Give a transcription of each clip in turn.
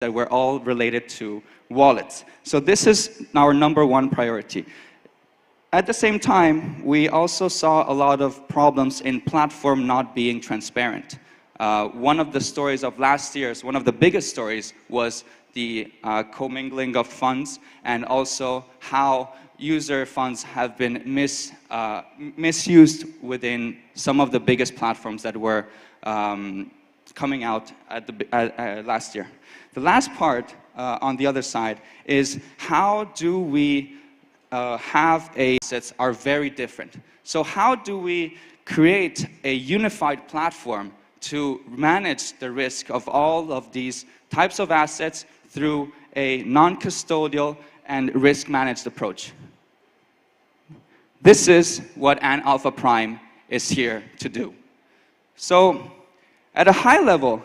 that were all related to wallets. So this is our #1 priority. At the same time, we also saw a lot of problems in platform not being transparent. One of the stories of last year's, one of the biggest stories, was the commingling of funds, and also how user funds have been misused within some of the biggest platforms that were coming out at last year. The last part, on the other side, is how do we have assets are very different. So how do we create a unified platform to manage the risk of all of these types of assets through a non-custodial and risk-managed approach? This is what ANT Prime is here to do. So, at a high level,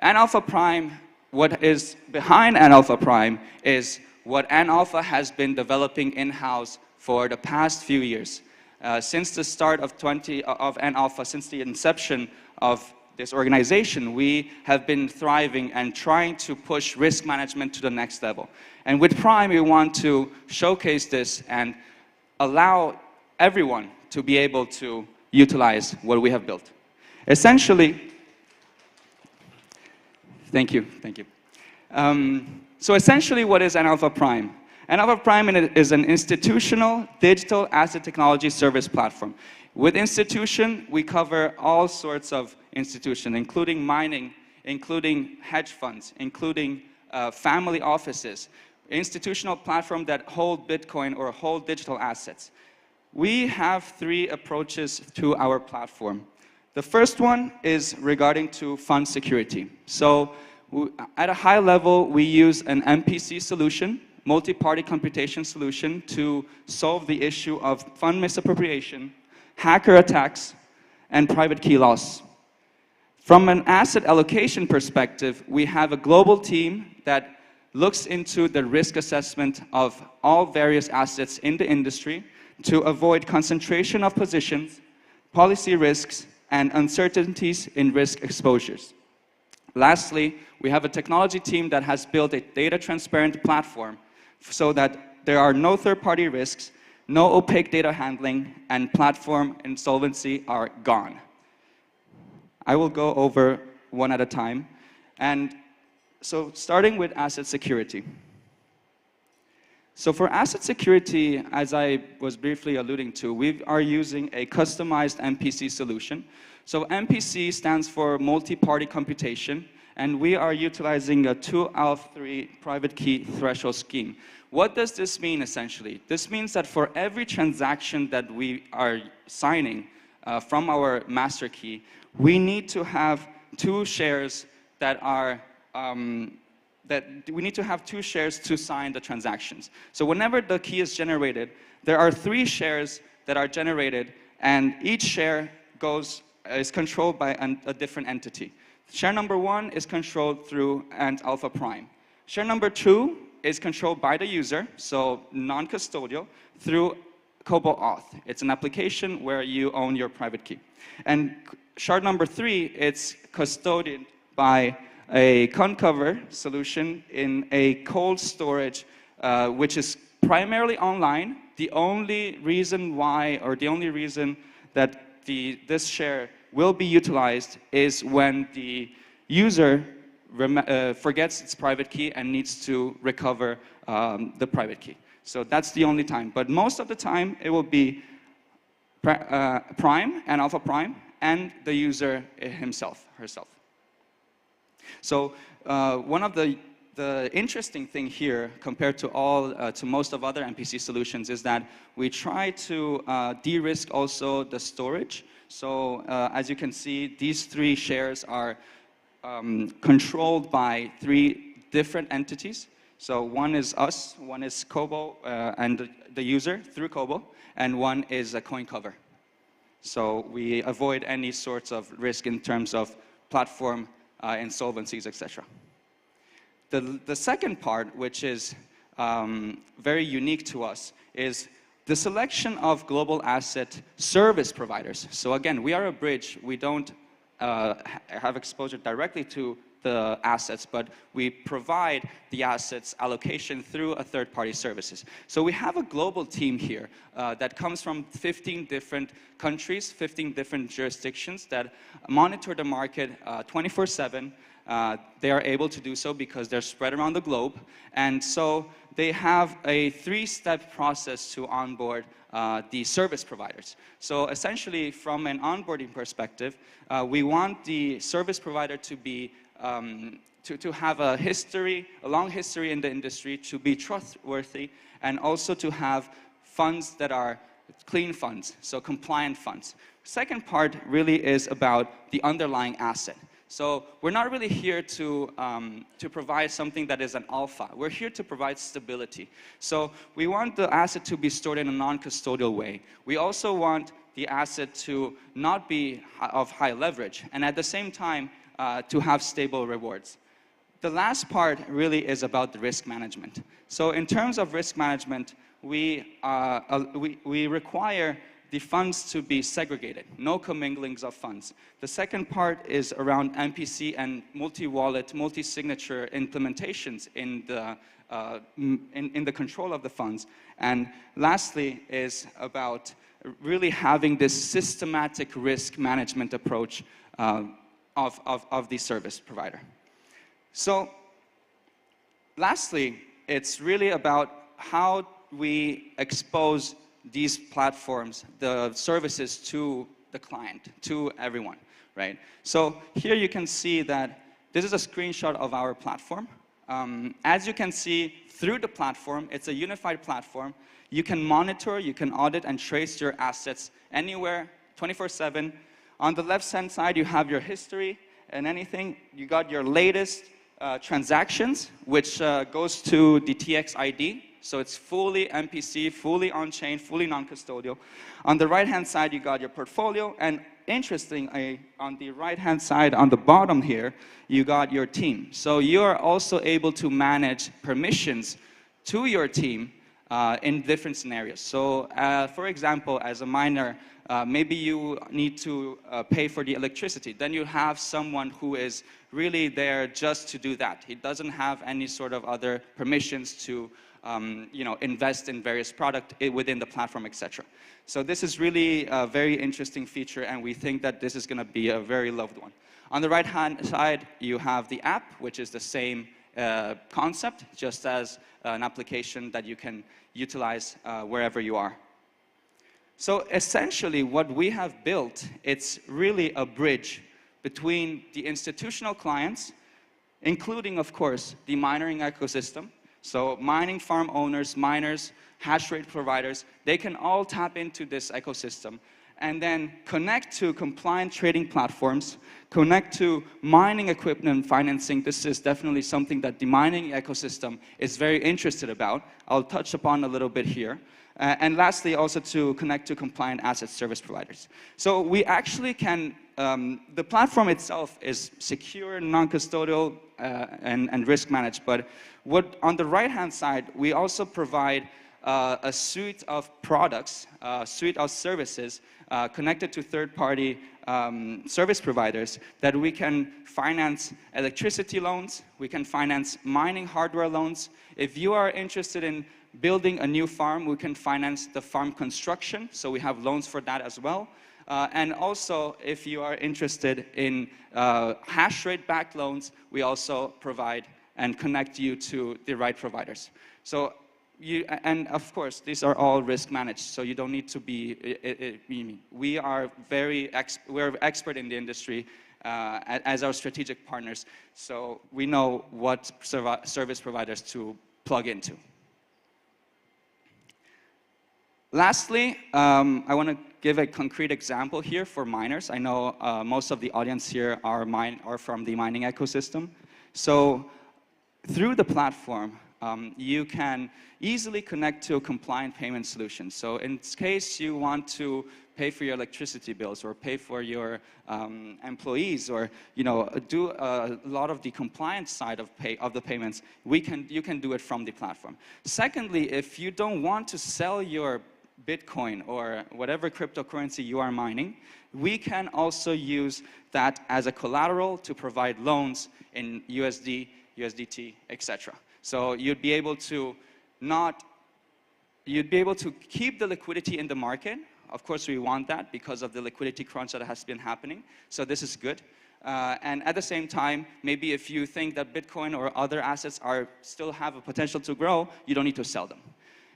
ANT Prime, what is behind ANT Prime is what ANT has been developing in-house for the past few years. Since the start of ANT, since the inception of this organization, we have been thriving and trying to push risk management to the next level. And with Prime, we want to showcase this and allow everyone to be able to utilize what we have built. Essentially, thank you. So essentially, what is ANT Prime? ANT Prime is an institutional digital asset technology service platform. With institution, we cover all sorts of institutions, including mining, including hedge funds, including family offices, institutional platform that hold Bitcoin or hold digital assets. We have 3 approaches to our platform. The first one is regarding to fund security. So at a high level, we use an MPC solution, multi-party computation solution, to solve the issue of fund misappropriation, hacker attacks, and private key loss. From an asset allocation perspective, we have a global team that looks into the risk assessment of all various assets in the industry to avoid concentration of positions, policy risks, and uncertainties in risk exposures. Lastly, we have a technology team that has built a data transparent platform so that there are no third-party risks, no opaque data handling, and platform insolvency are gone. I will go over one at a time. And so starting with asset security. So for asset security, as I was briefly alluding to, we are using a customized MPC solution. So MPC stands for multi-party computation, and we are utilizing a 2 out of 3 private key threshold scheme. What does this mean, essentially? This means that for every transaction that we are signing from our master key, we need to have 2 shares that are we need to have 2 shares to sign the transactions. So whenever the key is generated, there are 3 shares that are generated, and each share is controlled by a different entity. Share number 1 is controlled through ANT Prime. Share number 2 is controlled by the user, so non-custodial, through Cobalt Auth. It's an application where you own your private key. And shard number 3, it's custodied by a Concover solution in a cold storage, which is primarily online. The only reason why, or the only reason that this share will be utilized is when the user forgets its private key and needs to recover the private key. So that's the only time. But most of the time, it will be Prime and Alpha Prime and the user himself, herself. So one of the interesting thing here, compared to most of other MPC solutions, is that we try to de-risk also the storage. So as you can see, these 3 shares are controlled by 3 different entities. So one is us, one is Kobo and the user through Kobo, and one is a coin cover. So we avoid any sorts of risk in terms of platform insolvencies, etc. The second part, which is very unique to us, is the selection of global asset service providers. So again, we are a bridge. We don't have exposure directly to the assets, but we provide the assets allocation through a third-party services. So we have a global team here that comes from 15 different countries, 15 different jurisdictions that monitor the market 24/7. They are able to do so because they're spread around the globe. And so they have a 3-step process to onboard the service providers. So essentially, from an onboarding perspective, we want the service provider to be to have a long history in the industry, to be trustworthy, and also to have funds that are clean funds, so compliant funds. Second part really is about the underlying asset. So we're not really here to provide something that is an alpha. We're here to provide stability. So we want the asset to be stored in a non-custodial way. We also want the asset to not be of high leverage, and at the same time, to have stable rewards. The last part really is about the risk management. So in terms of risk management, we require the funds to be segregated, no comminglings of funds. The second part is around MPC and multi-wallet, multi-signature implementations in the control of the funds. And lastly is about really having this systematic risk management approach of the service provider. So lastly, it's really about how we expose these platforms, the services, to the client, to everyone, right? So here you can see that this is a screenshot of our platform. As you can see, through the platform, it's a unified platform. You can monitor, you can audit and trace your assets anywhere, 24/7. On the left-hand side, you have your history and anything. You got your latest transactions, which goes to the TX ID. So it's fully MPC, fully on-chain, fully non-custodial. On the right-hand side, you got your portfolio. And interestingly, on the right-hand side, on the bottom here, you got your team. So you're also able to manage permissions to your team in different scenarios. So for example, as a miner, maybe you need to pay for the electricity. Then you have someone who is really there just to do that. He doesn't have any sort of other permissions to invest in various products within the platform, etc. So this is really a very interesting feature, and we think that this is going to be a very loved one. On the right-hand side, you have the app, which is the same concept, just as an application that you can utilize wherever you are. So essentially, what we have built, it's really a bridge between the institutional clients, including, of course, the mining ecosystem. So mining farm owners, miners, hash rate providers, they can all tap into this ecosystem and then connect to compliant trading platforms, connect to mining equipment financing. This is definitely something that the mining ecosystem is very interested about. I'll touch upon a little bit here. And lastly, also to connect to compliant asset service providers. So we actually can, the platform itself is secure, non-custodial, and risk managed. But on the right-hand side, we also provide a suite of products, a suite of services connected to third-party service providers that we can finance electricity loans, we can finance mining hardware loans. If you are interested in building a new farm, we can finance the farm construction, so we have loans for that as well. And also, if you are interested in hash rate backed loans, we also provide and connect you to the right providers. So and of course, these are all risk managed, so you don't need to be, we are we're expert in the industry as our strategic partners, so we know what service providers to plug into. Lastly, I want to give a concrete example here for miners. I know most of the audience here are from the mining ecosystem. So through the platform, you can easily connect to a compliant payment solution. So in case you want to pay for your electricity bills or pay for your employees, or do a lot of the compliance side of the payments, you can do it from the platform. Secondly, if you don't want to sell your Bitcoin or whatever cryptocurrency you are mining, we can also use that as a collateral to provide loans in USD, USDT, etc. So you'd be able to keep the liquidity in the market. Of course, we want that because of the liquidity crunch that has been happening. So this is good. And at the same time, maybe if you think that Bitcoin or other assets still have a potential to grow, you don't need to sell them.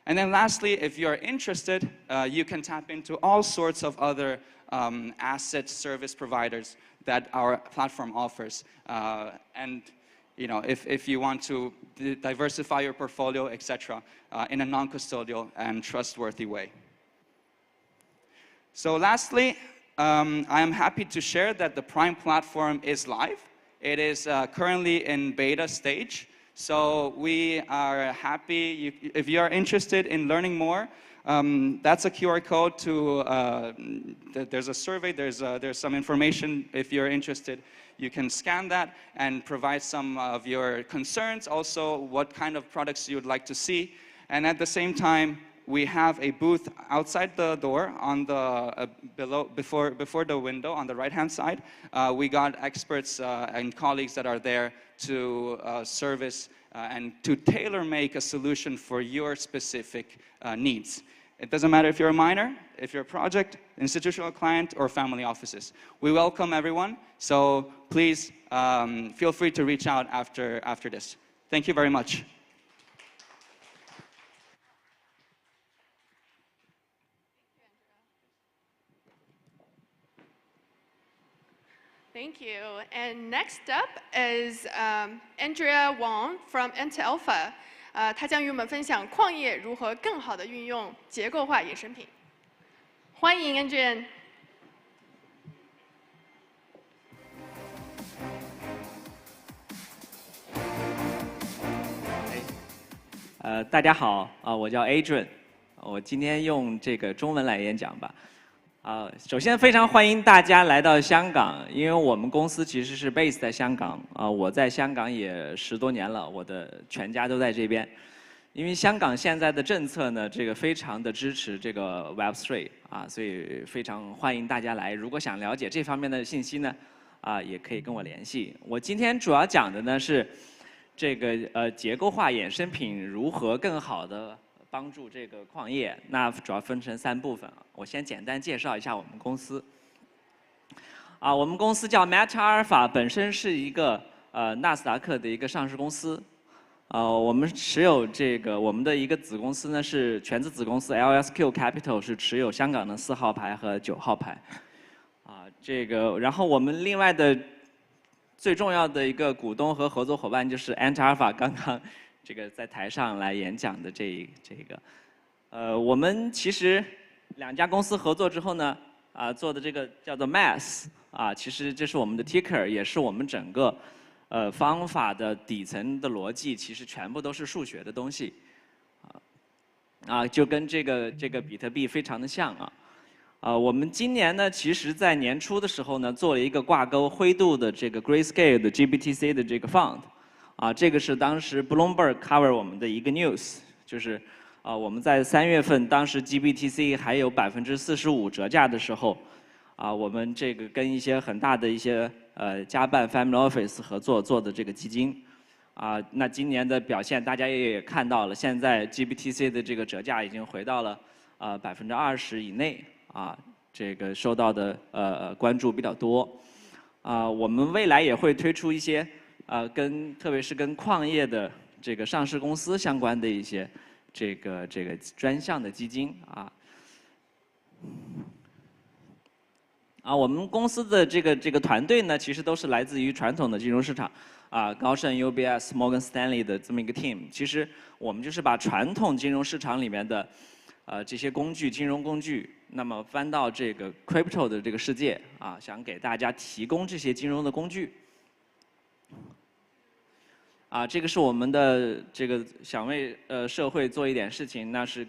And then lastly, if you're interested, you can tap into all sorts of other asset service providers that our platform offers. And if you want to diversify your portfolio, etc., in a non-custodial and trustworthy way. So lastly, I am happy to share that the Prime platform is live. It is currently in beta stage. So we are happy. If you are interested in learning more, that's a QR code to, there's a survey, there's some information. If you're interested, you can scan that and provide some of your concerns, also what kind of products you would like to see. And at the same time, we have a booth outside the door on the before the window on the right-hand side. We got experts and colleagues that are there to service and to tailor-make a solution for your specific needs. It doesn't matter if you're a miner, if you're a project, institutional client, or family offices. We welcome everyone, so please feel free to reach out after this. Thank you very much. Thank you. And next up is Andrea Wang from Antalpha. 他将与我们分享矿业如何更好地运用结构化衍生品。欢迎 Andrea。大家好，我叫 Adrian， 我今天用这个中文来演讲吧。首先非常欢迎大家来到香港，因为我们公司其实是 base 在香港，我在香港也10多年了，我的全家都在这边。因为香港现在的政策呢，这个非常的支持这个 Web3 所以非常欢迎大家来。如果想了解这方面的信息呢，也可以跟我联系。我今天主要讲的呢是这个结构化衍生品如何更好的帮助这个矿业，那主要分成3部分。我先简单介绍一下我们公司。我们公司叫 MetaAlpha， 本身是一个纳斯达克的一个上市公司。我们持有这个我们的一个子公司呢是全资子公司 LSQ Capital， 是持有香港的4号牌和9号牌。然后我们另外的最重要的一个股东和合作伙伴就是 ANTMINER， 刚刚这个在台上来演讲的这个，我们其实2家公司合作之后呢，做的这个叫做 MAS， 其实这是我们的 ticker， 也是我们整个方法的底层的逻辑，其实全部都是数学的东西，就跟这个比特币非常的像我们今年呢，其实在年初的时候呢，做了一个挂钩灰度的这个 Grayscale 的 GBTC 的这个 fund。这个是当时 Bloomberg cover 我们的一个 news， 就是我们在3月份，当时 GBTC 还有45%折价的时候，我们这个跟一些很大的一些家办 family office 合作做的这个基金，那今年的表现大家也看到了，现在 GBTC 的这个折价已经回到了20%以内，这个受到的关注比较多，我们未来也会推出一些。特别是跟矿业的这个上市公司相关的一些这个专项的基金我们公司的这个团队呢，其实都是来自于传统的金融市场高盛、UBS、Morgan Stanley 的这么一个 team。其实我们就是把传统金融市场里面的这些工具、金融工具，那么搬到这个 crypto 的这个世界想给大家提供这些金融的工具。这个是我们的这个想为社会做一点事情，那是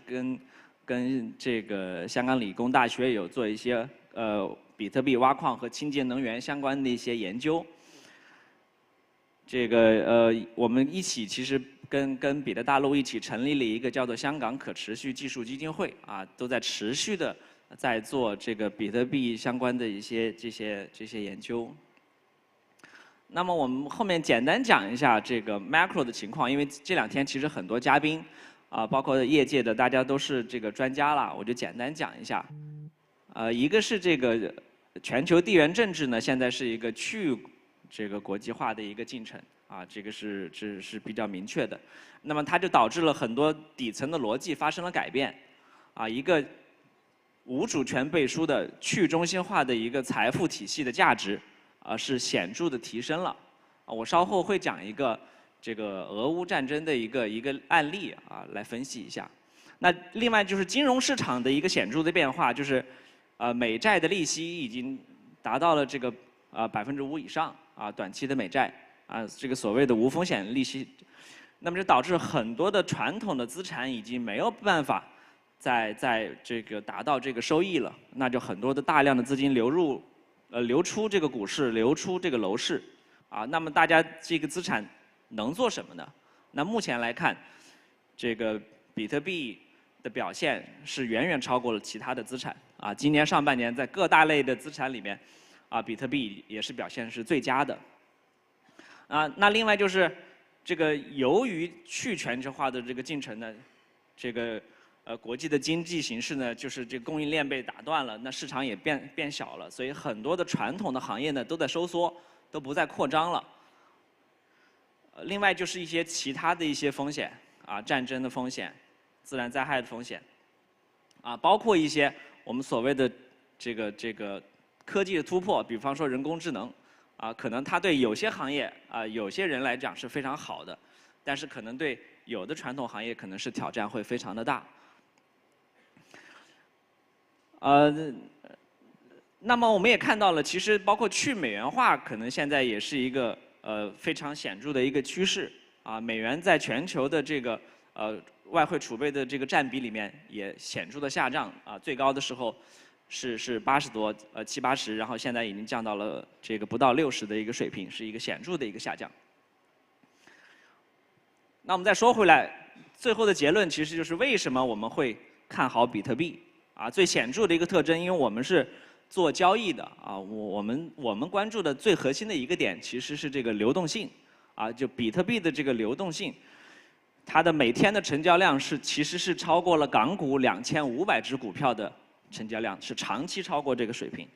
跟这个香港理工大学有做一些比特币挖矿和清洁能源相关的一些研究。我们一起其实跟彼得大陆一起成立了一个叫做香港可持续技术基金会啊，都在持续的在做这个比特币相关的一些这些研究。那么我们后面简单讲一下这个 macro 的情况，因为这2天其实很多嘉宾啊，包括业界的大家都是这个专家了，我就简单讲一下。一个是这个全球地缘政治呢，现在是一个这个国际化的一个进程啊，这个是比较明确的。那么它就导致了很多底层的逻辑发生了改变，啊，一个无主权背书的去中心化的一个财富体系的价值啊是显著的提升了。啊，我稍后会讲一个这个俄乌战争的一个案例啊来分析一下。那另外就是金融市场的一个显著的变化，就是美债的利息已经达到了这个5%以上啊，短期的美债啊，这个所谓的无风险利息，那么这导致很多的传统的资产已经没有办法在这个达到这个收益了，那就很多的大量的资金流出这个股市，流出这个楼市啊，那么大家这个资产能做什么呢？那目前来看，这个比特币的表现是远远超过了其他的资产啊。今年上半年在各大类的资产里面，啊，比特币也是表现是最佳的。啊，那另外就是这个由于去全球化的这个进程呢，这个国际的经济形势呢，就是这个供应链被打断了，那市场也变小了，所以很多的传统的行业呢都在收缩，都不再扩张了。另外就是一些其他的一些风险啊，战争的风险、自然灾害的风险，啊，包括一些我们所谓的这个科技的突破，比方说人工智能，啊，可能它对有些行业啊有些人来讲是非常好的，但是可能对有的传统行业可能是挑战会非常的大。那么我们也看到了，其实包括去美元化，可能现在也是一个非常显著的一个趋势啊。美元在全球的这个外汇储备的这个占比里面也显著的下降啊，最高的时候是80多70、80，然后现在已经降到了这个不到60的一个水平，是一个显著的一个下降。那我们再说回来，最后的结论其实就是为什么我们会看好比特币啊？最显著的一个特征，因为我们是做交易的啊，我们关注的最核心的一个点其实是这个流动性啊，就比特币的这个流动性，它的每天的成交量其实是超过了港股2500只股票的成交量，是长期超过这个水平。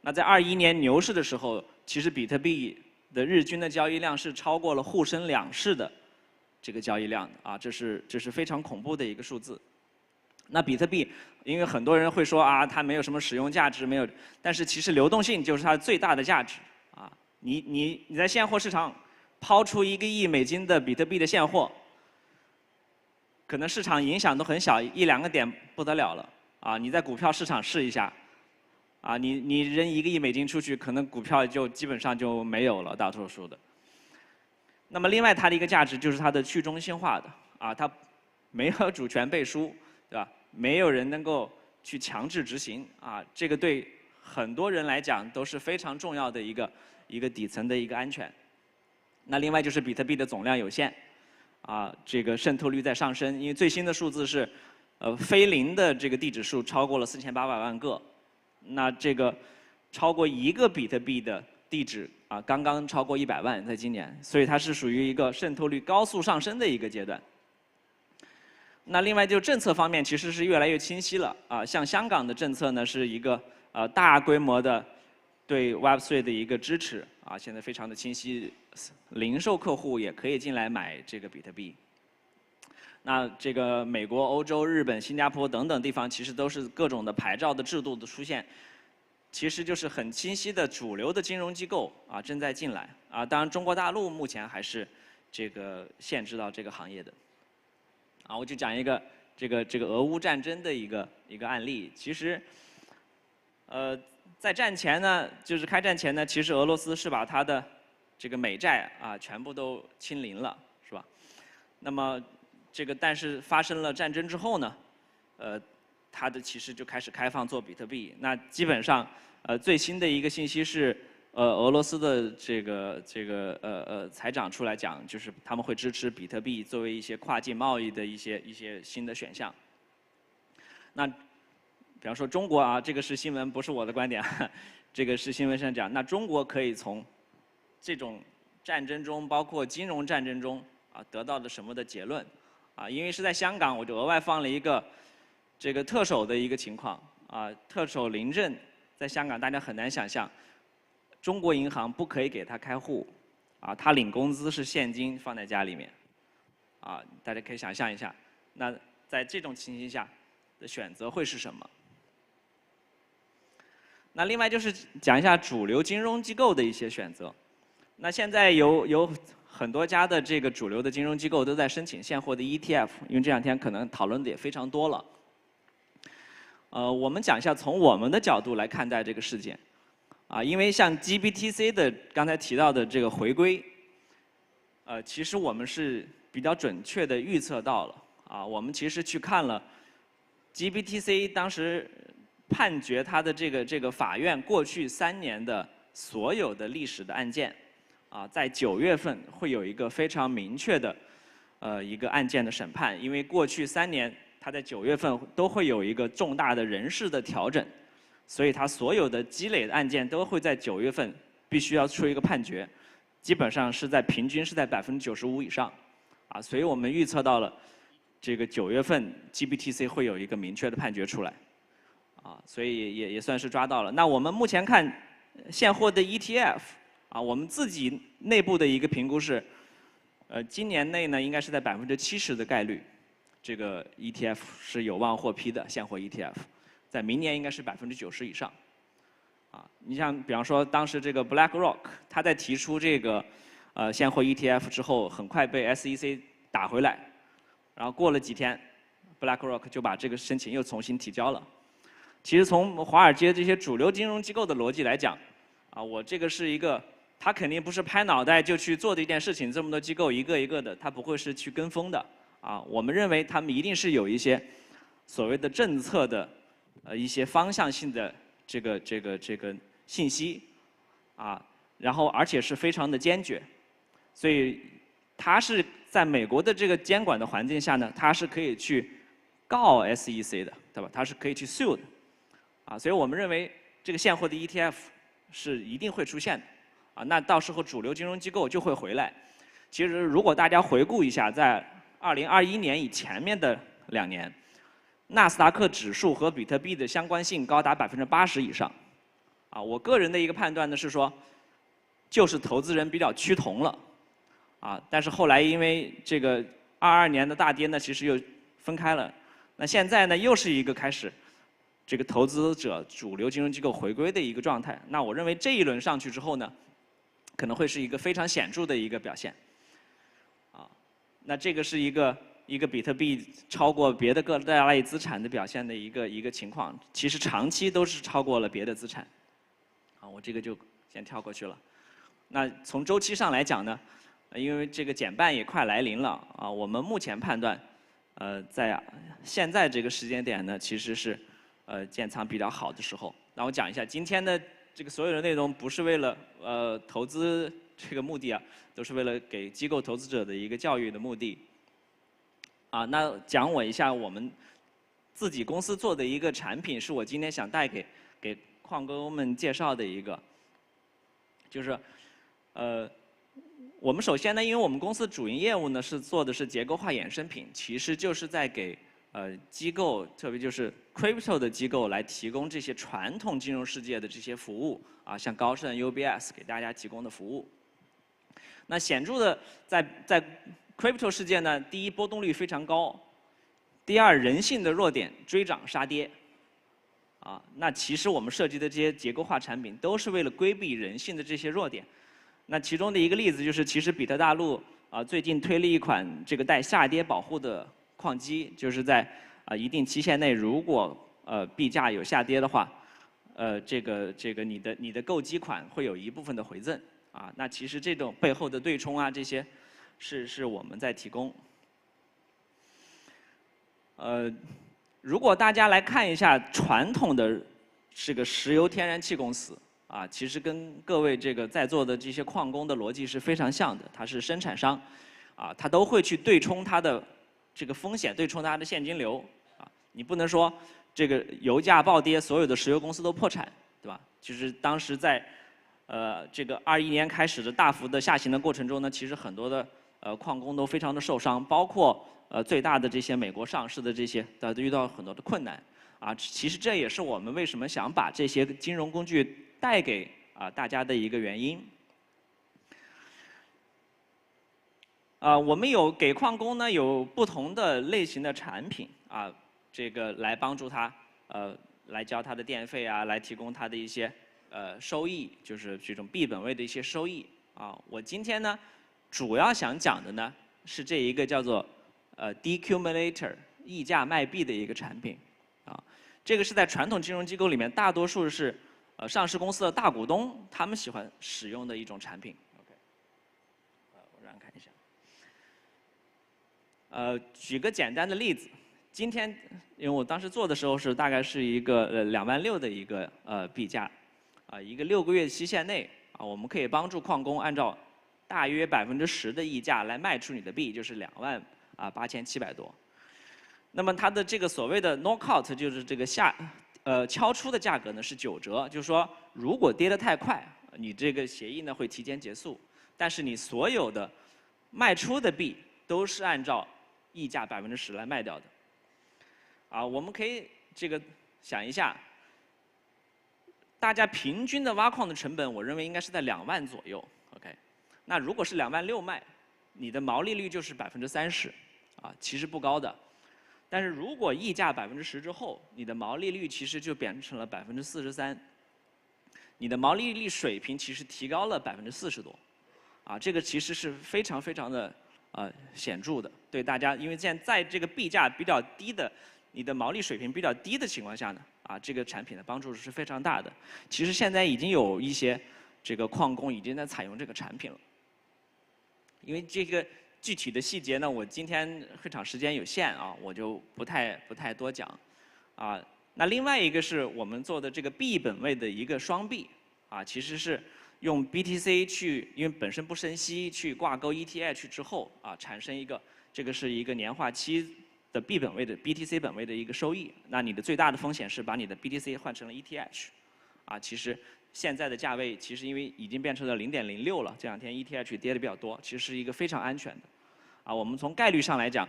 那在21年牛市的时候，其实比特币的日均的交易量是超过了沪深两市的这个交易量啊，这是非常恐怖的一个数字。那比特币，因为很多人会说啊，它没有什么使用价值，没有，但是其实流动性就是它最大的价值啊。你在现货市场抛出1个亿美金的比特币的现货，可能市场影响都很小，1、2个点不得了了啊。你在股票市场试一下，啊，你扔1个亿美金出去，可能股票就基本上就没有了，大多数的。那么另外它的一个价值就是它的去中心化的啊，它没有主权背书，对吧？没有人能够去强制执行啊，这个对很多人来讲都是非常重要的一个底层的一个安全。那另外就是比特币的总量有限，啊，这个渗透率在上升，因为最新的数字是，非零的这个地址数超过了4800万个，那这个超过1个比特币的地址啊，刚刚超过100万，在今年，所以它是属于一个渗透率高速上升的一个阶段。那另外就政策方面，其实是越来越清晰了啊。像香港的政策呢，是一个大规模的对 Web3 的一个支持啊，现在非常的清晰，零售客户也可以进来买这个比特币。那这个美国、欧洲、日本、新加坡等等地方，其实都是各种的牌照的制度的出现，其实就是很清晰的主流的金融机构啊正在进来啊。当然，中国大陆目前还是这个限制到这个行业的。啊，我就讲一个这个俄乌战争的一个案例。其实，在战前呢，就是开战前呢，其实俄罗斯是把它的这个美债啊全部都清零了，是吧？那么但是发生了战争之后呢，它的其实就开始开放做比特币。那基本上最新的一个信息是，俄罗斯的财长出来讲，就是他们会支持比特币作为一些跨境贸易的一些新的选项。那比方说中国啊，这个是新闻，不是我的观点，这个是新闻上讲，那中国可以从这种战争中，包括金融战争中啊，得到了什么的结论？啊，因为是在香港，我就额外放了一个这个特首的一个情况啊，特首临阵在香港，大家很难想象。中国银行不可以给他开户，啊，他领工资是现金放在家里面，啊，大家可以想象一下，那在这种情形下的选择会是什么？那另外就是讲一下主流金融机构的一些选择。那现在有很多家的这个主流的金融机构都在申请现货的 ETF， 因为这两天可能讨论的也非常多了。我们讲一下从我们的角度来看待这个事件。啊，因为像 GBTC 的刚才提到的这个回归，其实我们是比较准确的预测到了。啊，我们其实去看了 GBTC 当时判决它的这个法院过去3年的所有的历史的案件，啊，在9月份会有一个非常明确的一个案件的审判，因为过去3年它在9月份都会有一个重大的人事的调整。所以它所有的积累的案件都会在9月份必须要出一个判决，基本上是在平均是在95%以上，啊，所以我们预测到了这个9月份 GBTC 会有一个明确的判决出来，啊，所以也算是抓到了。那我们目前看现货的 ETF， 啊，我们自己内部的一个评估是，今年内呢应该是在70%的概率，这个 ETF 是有望获批的现货 ETF。在明年应该是90%以上，啊，你像比方说当时这个 BlackRock， 他在提出这个现货 ETF 之后，很快被 SEC 打回来，然后过了几天 ，BlackRock 就把这个申请又重新提交了。其实从华尔街这些主流金融机构的逻辑来讲，啊，我这个是一个，他肯定不是拍脑袋就去做的一件事情，这么多机构一个一个的，他不会是去跟风的，啊，我们认为他们一定是有一些所谓的政策的。一些方向性的这个信息，啊，然后而且是非常的坚决，所以它是在美国的这个监管的环境下呢，它是可以去告 SEC 的，对吧？它是可以去 sue 的，啊，所以我们认为这个现货的 ETF 是一定会出现的，啊，那到时候主流金融机构就会回来。其实如果大家回顾一下，在2021年以前面的2年。纳斯达克指数和比特币的相关性高达80%以上，啊，我个人的一个判断呢是说，就是投资人比较趋同了，啊，但是后来因为这个22年的大跌呢，其实又分开了，那现在呢又是一个开始，这个投资者主流金融机构回归的一个状态。那我认为这一轮上去之后呢，可能会是一个非常显著的一个表现，啊，那这个是一个比特币超过别的各大类资产的表现的一个情况，其实长期都是超过了别的资产。啊，我这个就先跳过去了。那从周期上来讲呢，因为这个减半也快来临了啊，我们目前判断，在现在这个时间点呢，其实是建仓比较好的时候。那我讲一下今天的这个所有的内容，不是为了投资这个目的啊，都是为了给机构投资者的一个教育的目的。啊，那讲我一下我们自己公司做的一个产品，是我今天想带给矿工们介绍的一个，就是我们首先呢，因为我们公司主营业务呢是做的是结构化衍生品，其实就是在给机构，特别就是 crypto 的机构来提供这些传统金融世界的这些服务啊，像高盛、UBS 给大家提供的服务。那显著的在 crypto 世界呢，第一波动率非常高，第二人性的弱点追涨杀跌，啊，那其实我们设计的这些结构化产品都是为了规避人性的这些弱点。那其中的一个例子就是，其实比特大陆啊最近推了一款这个带下跌保护的矿机，就是在一定期限内，如果币价有下跌的话，这个你的购机款会有一部分的回赠啊。那其实这种背后的对冲啊这些。是我们在提供。如果大家来看一下传统的这个石油天然气公司其实跟各位这个在座的这些矿工的逻辑是非常像的，它是生产商，它都会去对冲它的这个风险，对冲它的现金流，你不能说这个油价暴跌，所有的石油公司都破产，对吧？就是当时在这个21年开始的大幅的下行的过程中呢，其实很多的矿工都非常的受伤，包括最大的这些美国上市的这些，都遇到很多的困难。其实这也是我们为什么想把这些金融工具带给大家的一个原因。我们给矿工呢有不同的类型的产品这个来帮助他来交他的电费来提供他的一些收益，就是这种币本位的一些收益我今天呢主要想讲的呢是这一个叫做decumulator 溢价卖币的一个产品这个是在传统金融机构里面大多数是上市公司的大股东他们喜欢使用的一种产品。我让看一下。举个简单的例子，今天因为我当时做的时候是大概是一个26000的一个币价一个6个月期限内我们可以帮助矿工按照大约10%的溢价来卖出你的币，就是28700多。那么它的这个所谓的 knockout 就是这个敲出的价格呢是9折，就是说如果跌得太快，你这个协议呢会提前结束，但是你所有的卖出的币都是按照溢价10%来卖掉的。我们可以这个想一下，大家平均的挖矿的成本，我认为应该是在2万左右。OK， 那如果是26000卖，你的毛利率就是30%，其实不高的。但是如果溢价10%之后，你的毛利率其实就变成了43%，你的毛利率水平其实提高了40%多，这个其实是非常非常的显著的，对大家，因为现在在这个币价比较低的，你的毛利水平比较低的情况下呢，这个产品的帮助是非常大的。其实现在已经有一些这个矿工已经在采用这个产品了，因为这个具体的细节呢，我今天会场时间有限我就不太多讲那另外一个是我们做的这个币本位的一个双币其实是用 BTC 去，因为本身不生息，去挂钩 ETH 之后产生一个这个是一个年化期的币本位的 BTC 本位的一个收益。那你的最大的风险是把你的 BTC 换成了 ETH其实现在的价位其实因为已经变成了0.06了，这2天 ETH 跌的比较多，其实是一个非常安全的我们从概率上来讲，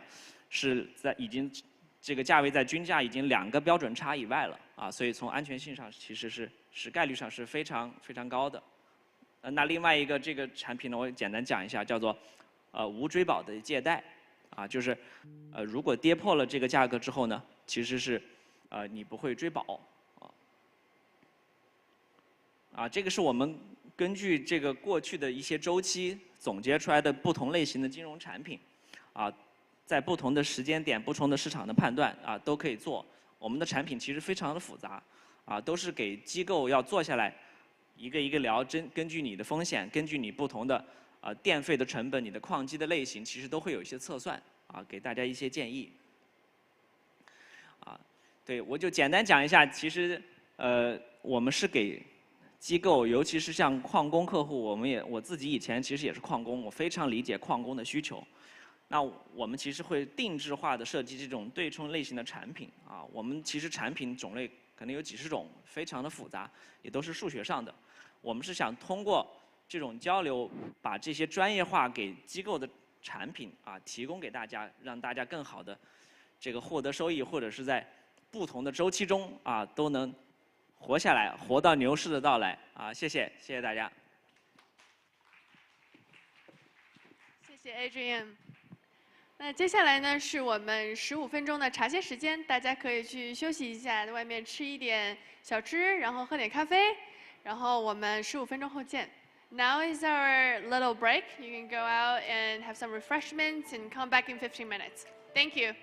是在已经这个价位在均价已经2个标准差以外了所以从安全性上其实是概率上是非常非常高的。那另外一个这个产品呢，我简单讲一下，叫做无追保的借贷就是如果跌破了这个价格之后呢，其实是你不会追保这个是我们根据这个过去的一些周期总结出来的不同类型的金融产品在不同的时间点、不同的市场的判断都可以做。我们的产品其实非常的复杂都是给机构要做下来一个一个聊，根据你的风险，根据你不同的电费的成本、你的矿机的类型，其实都会有一些测算给大家一些建议对，我就简单讲一下，其实我们是给机构，尤其是像矿工客户，我自己以前其实也是矿工，我非常理解矿工的需求。那我们其实会定制化的设计这种对冲类型的产品我们其实产品种类可能有几十种，非常的复杂，也都是数学上的。我们是想通过这种交流，把这些专业化给机构的产品提供给大家，让大家更好的这个获得收益，或者是在不同的周期中都能活下来，活到牛市的到来谢谢大家。谢谢 Adrian。那接下来呢是我们15分钟的茶歇时间，大家可以去休息一下，在外面吃一点小吃，然后喝点咖啡，然后我们15分钟后见。Now is our little break. You can go out and have some refreshments and come back in 15 minutes. Thank you.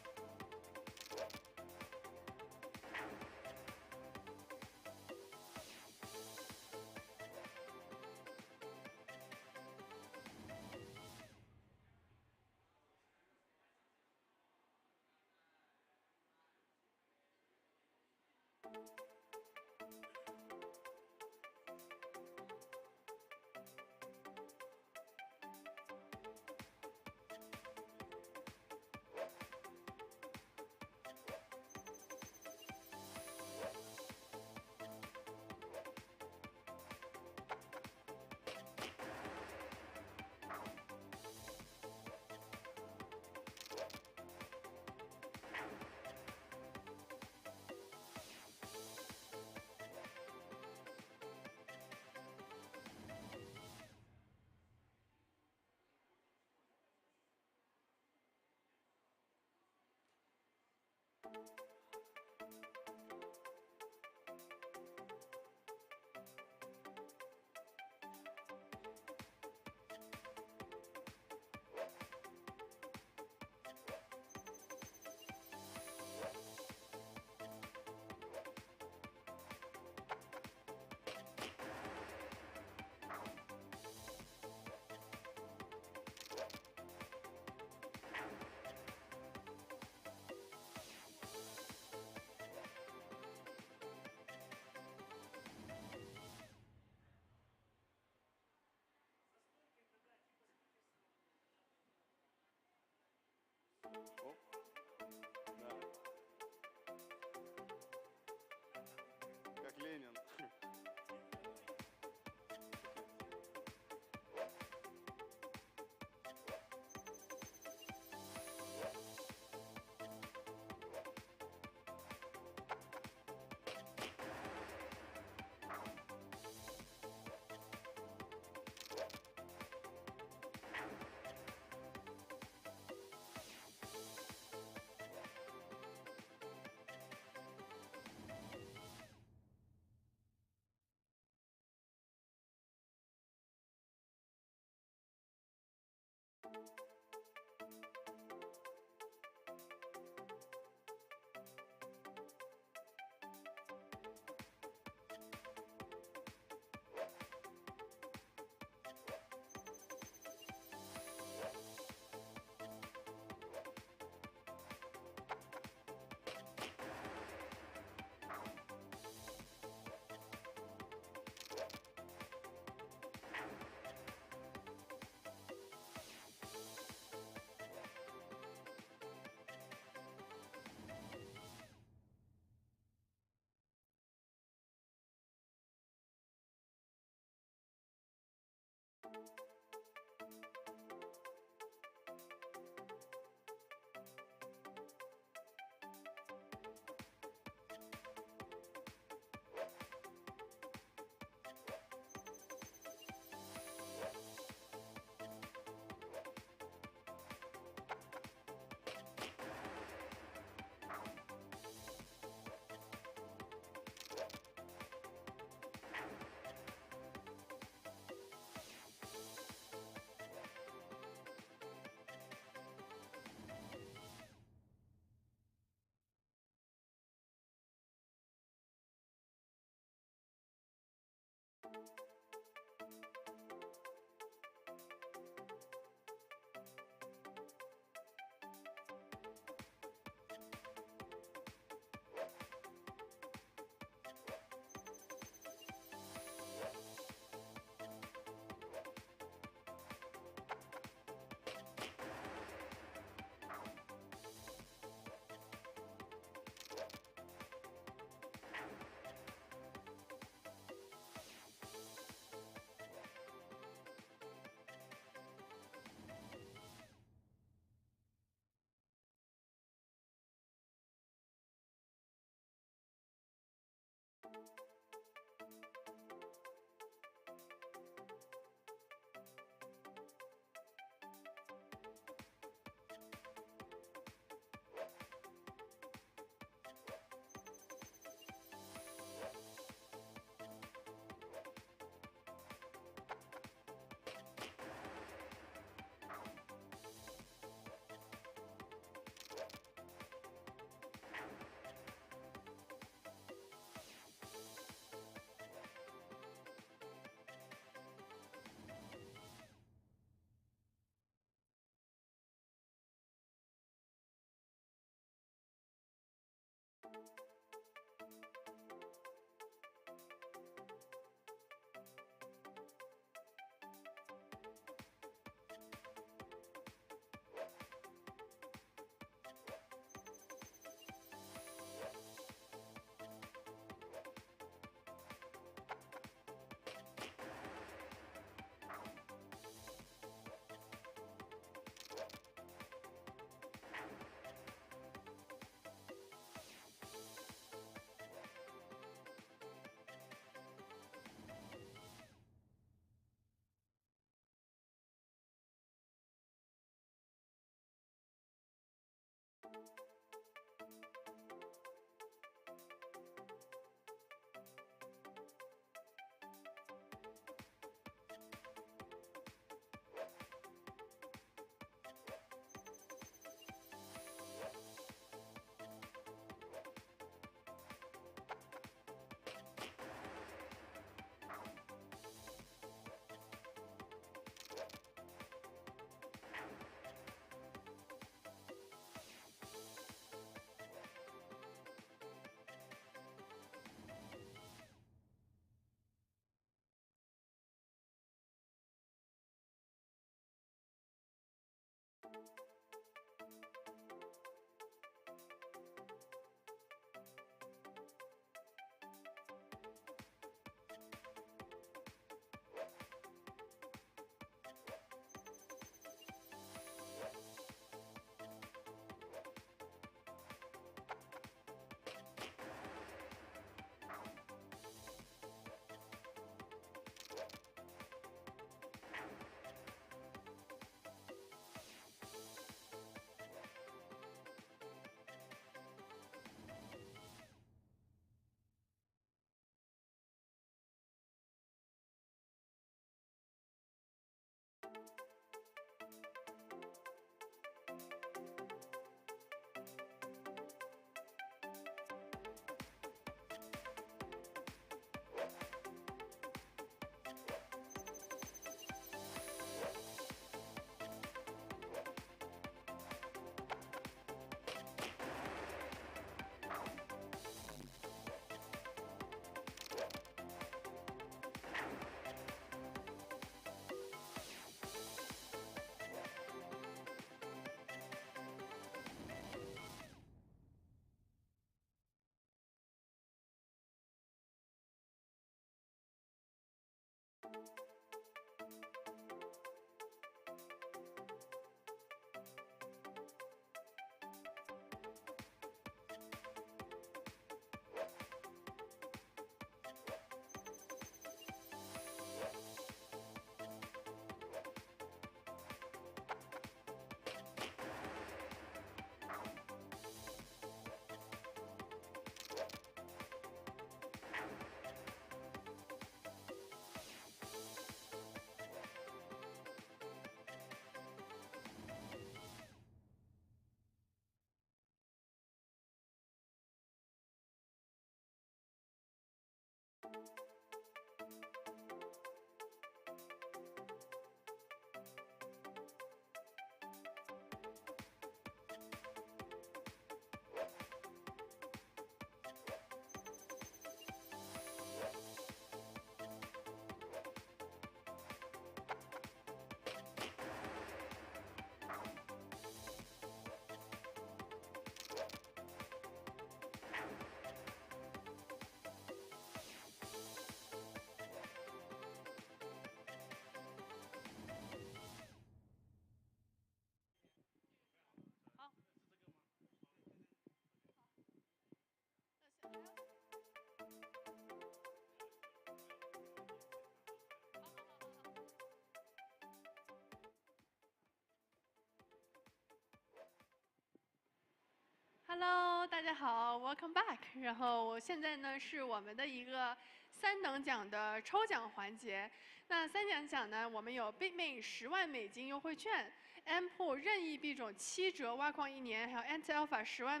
Hello， 大家好 ，Welcome back。然后我现在呢是我们的一个3等奖的抽奖环节。那3等奖呢，我们有 BITMAIN 10万美金优惠券 ，ANTMINER 任意币种7折挖矿1年，还有 ANTALPHA 10万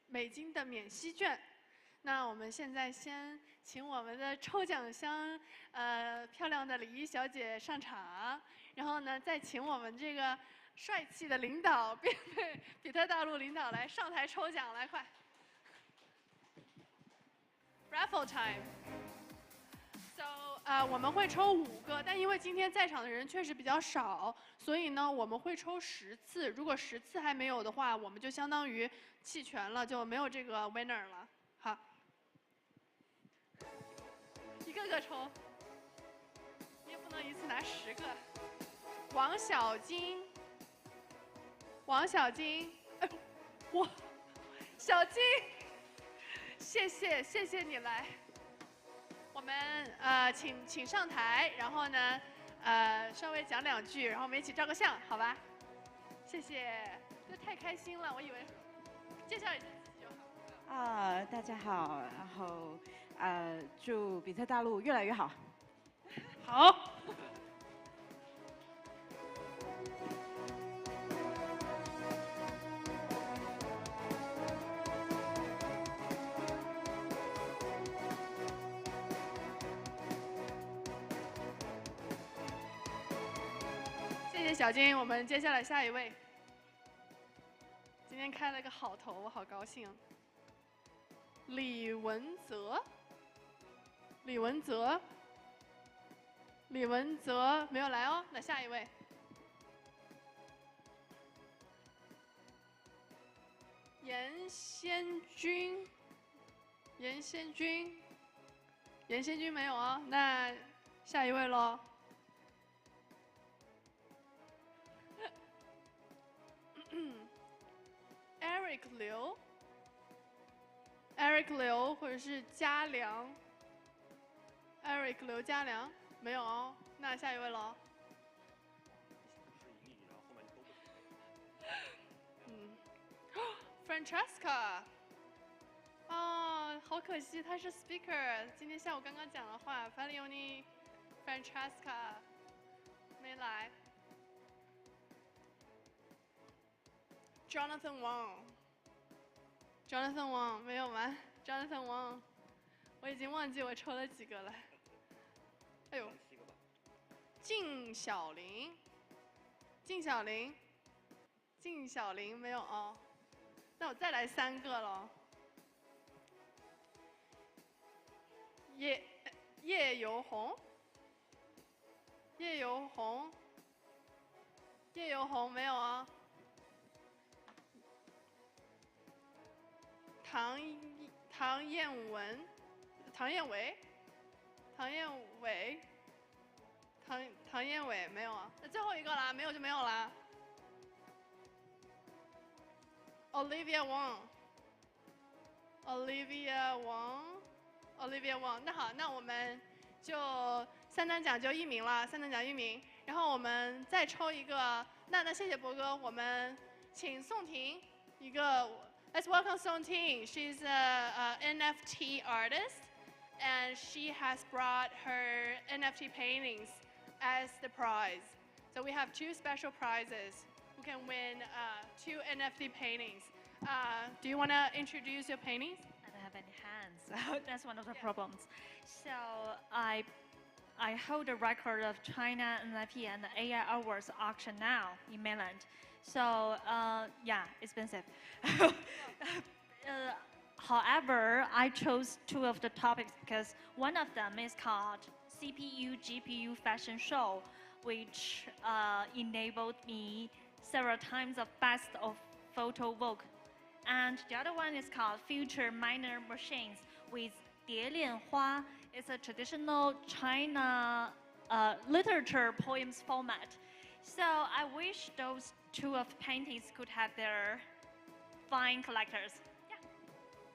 美金的免息券。那我们现在先请我们的抽奖箱漂亮的礼仪小姐上场，然后呢再请我们这个。 帅气的领导，比特大陆领导来上台抽奖，来快 ！Raffle time。So， 我们会抽5个，但因为今天在场的人确实比较少，所以呢，我们会抽10次。如果10次还没有的话，我们就相当于弃权了，就没有这个 winner 了。好，一个个抽，你也不能一次拿10个。王小金。 王小金，哎，我，小金，谢谢你来，我们请上台，然后呢稍微讲2句，然后我们一起照个相，好吧？谢谢，这太开心了，我以为介绍一下自己就好。大家好，然后祝比特大陆越来越好。好。谢谢小金，我们接下来下一位。今天开了个好头，我好高兴。李文泽没有来哦，那下一位。严先军没有哦，那下一位喽。Eric 刘或者是嘉良 ，Eric 刘嘉良没有哦，那下一位喽。Francesca， 哦，好可惜，他是 speaker， 今天下午刚刚讲了话 ，Falioni Francesca 没来。Jonathan Wang 没有吗 ？Jonathan Wang， 我已经忘记我抽了几个了。哎呦，靳小玲没有哦，那我再来3个喽。叶游红没有啊。唐燕伟没有啊，那最后一个啦，没有就没有啦。Olivia Wang， 那好，那我们就3等奖就1名了，3等奖1名，然后我们再抽一个，那谢谢博哥，我们请宋婷一个。Let's welcome Song Ting. She's an NFT artist, and she has brought her NFT paintings as the prize. So we have 2 special prizes. Who can win 2 NFT paintings? Do you want to introduce your paintings? I don't have any hands, so that's one of the problems. So I hold the record of China NFT and the AI Awards auction now in mainland. So yeah, expensive. However, I chose 2 of the topics because one of them is called CPU GPU fashion show, which enabled me several times of best of photo vogue. And the other one is called future miner machines with 蝶恋花. It's a traditional China literature poems format. So I wish those 2 of paintings could have their fine collectors. Yeah.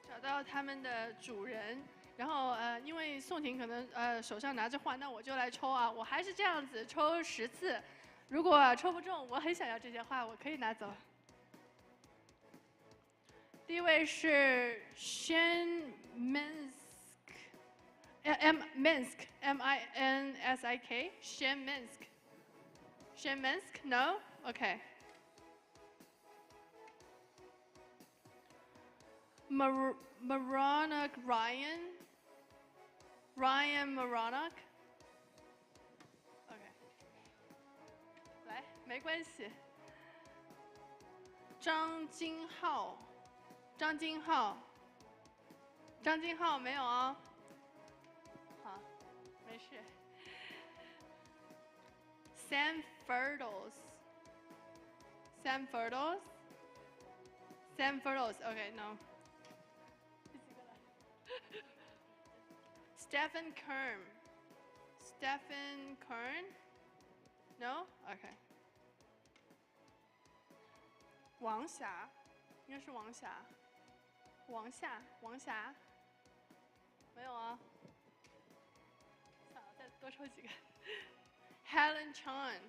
找到他们的主人，然后因为宋婷可能手上拿着画，那我就来抽啊，我还是这样子抽10次，如果抽不中，我很想要这些画，我可以拿走。第一位是 Shin Minsk， Minsk M-I-N-S-I-K Shin Minsk。 Shin Minsk No OK。 Moronak Ryan Moronak OK。 来没关系。张金浩没有啊？好，没事。Sam Fertles OK no。 Stephen Kern No OK。 王霞，应该是王霞，没有啊？算了，再多抽几个。Helen Chan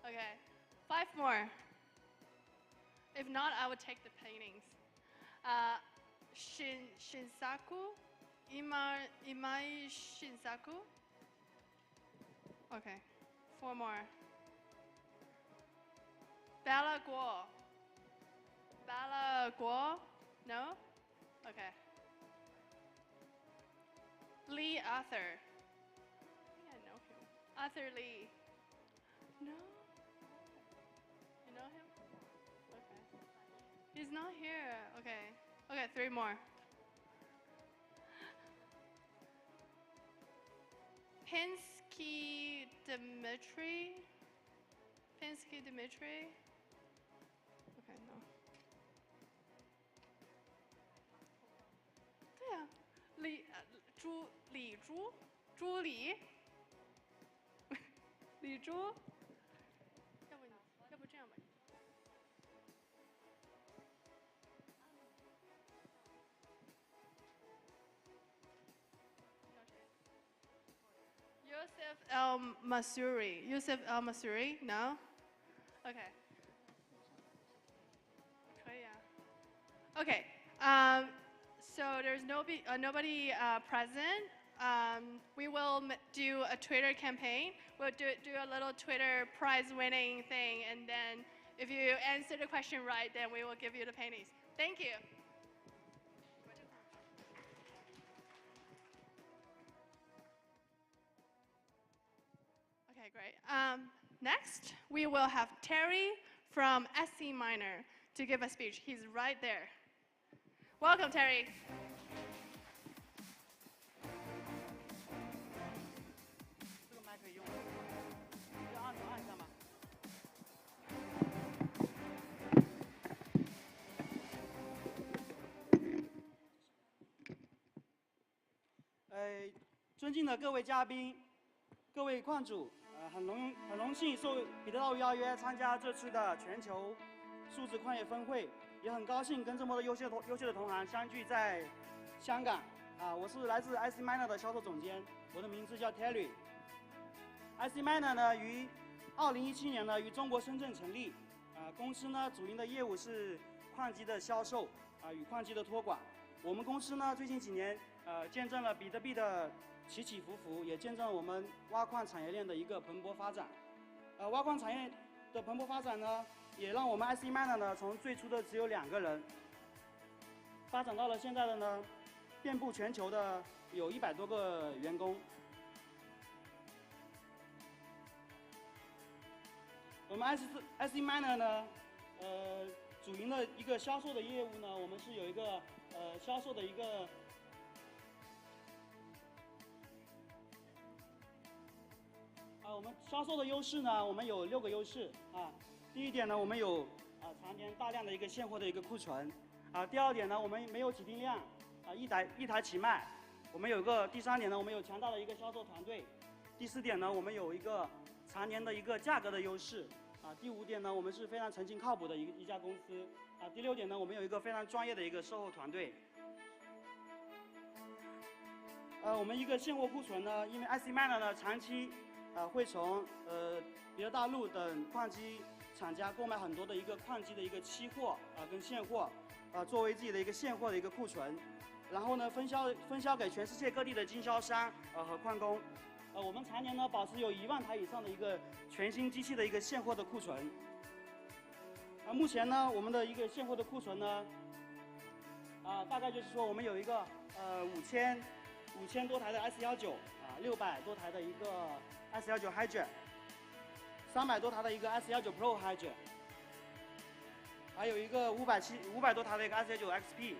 OK， 5 more. If not, I would take the paintings. Shinsaku, Imai Shinsaku. Okay, 4 more. Bella Guo. No? Okay. Lee Arthur. I think I know him. Arthur Lee. No? You know him? Okay. He's not here. Okay. Okay, 3 more. Pinsky Dmitry. Okay, no. 对啊，李珠，要不这样吧。Yusuf El Masuri, no? Okay. 可以啊。Okay. So there's nobody present. We will do a Twitter campaign. We'll do a little Twitter prize-winning thing, and then if you answer the question right, then we will give you the paintings. Thank you. Okay, great. Next, we will have Terry from ANTMINER to give a speech. He's right there. Welcome, Terry. 这个麦可以用，要按一下吗？尊敬的各位嘉宾、各位矿主，很荣幸受彼得大陆邀约参加这次的全球数字矿业峰会，也很高兴跟这么多优秀的同行相聚在香港。我是来自 ANTMINER 的销售总监，我的名字叫 Terry。ANTMINER 呢于2017年呢于中国深圳成立，公司呢主营的业务是矿机的销售，与矿机的托管。我们公司呢最近几年见证了比特币的起起伏伏，也见证了我们挖矿产业链的一个蓬勃发展。挖矿产业的蓬勃发展呢，也让我们 ANTMINER 呢从最初的只有2个人，发展到了现在的呢遍布全球的有100多个员工。我们 ANTMINER 呢，主营的一个销售的业务呢，我们是有一个销售的一个。我们销售的优势呢，我们有6个优势啊。第一点呢，我们有常年大量的一个现货的一个库存第二点呢，我们没有起订量一台起卖。第3点呢，我们有强大的一个销售团队。第4点呢，我们有一个常年的一个价格的优势第5点呢，我们是非常诚信靠谱的一家公司第6点呢，我们有一个非常专业的一个售后团队。我们一个现货库存呢，因为ANTMINER呢长期会从别的大陆等矿机厂家购买很多的一个矿机的一个期货跟现货作为自己的一个现货的一个库存，然后呢分销给全世界各地的经销商和矿工。我们常年呢保持有1万台以上的一个全新机器的一个现货的库存。目前呢我们的一个现货的库存呢，大概就是说我们有一个5000多台的 S19 600多台的一个 S19 Hyd， 300多台的一个 S19 Pro Hyd， 还有一个500多台的一个 S19XP，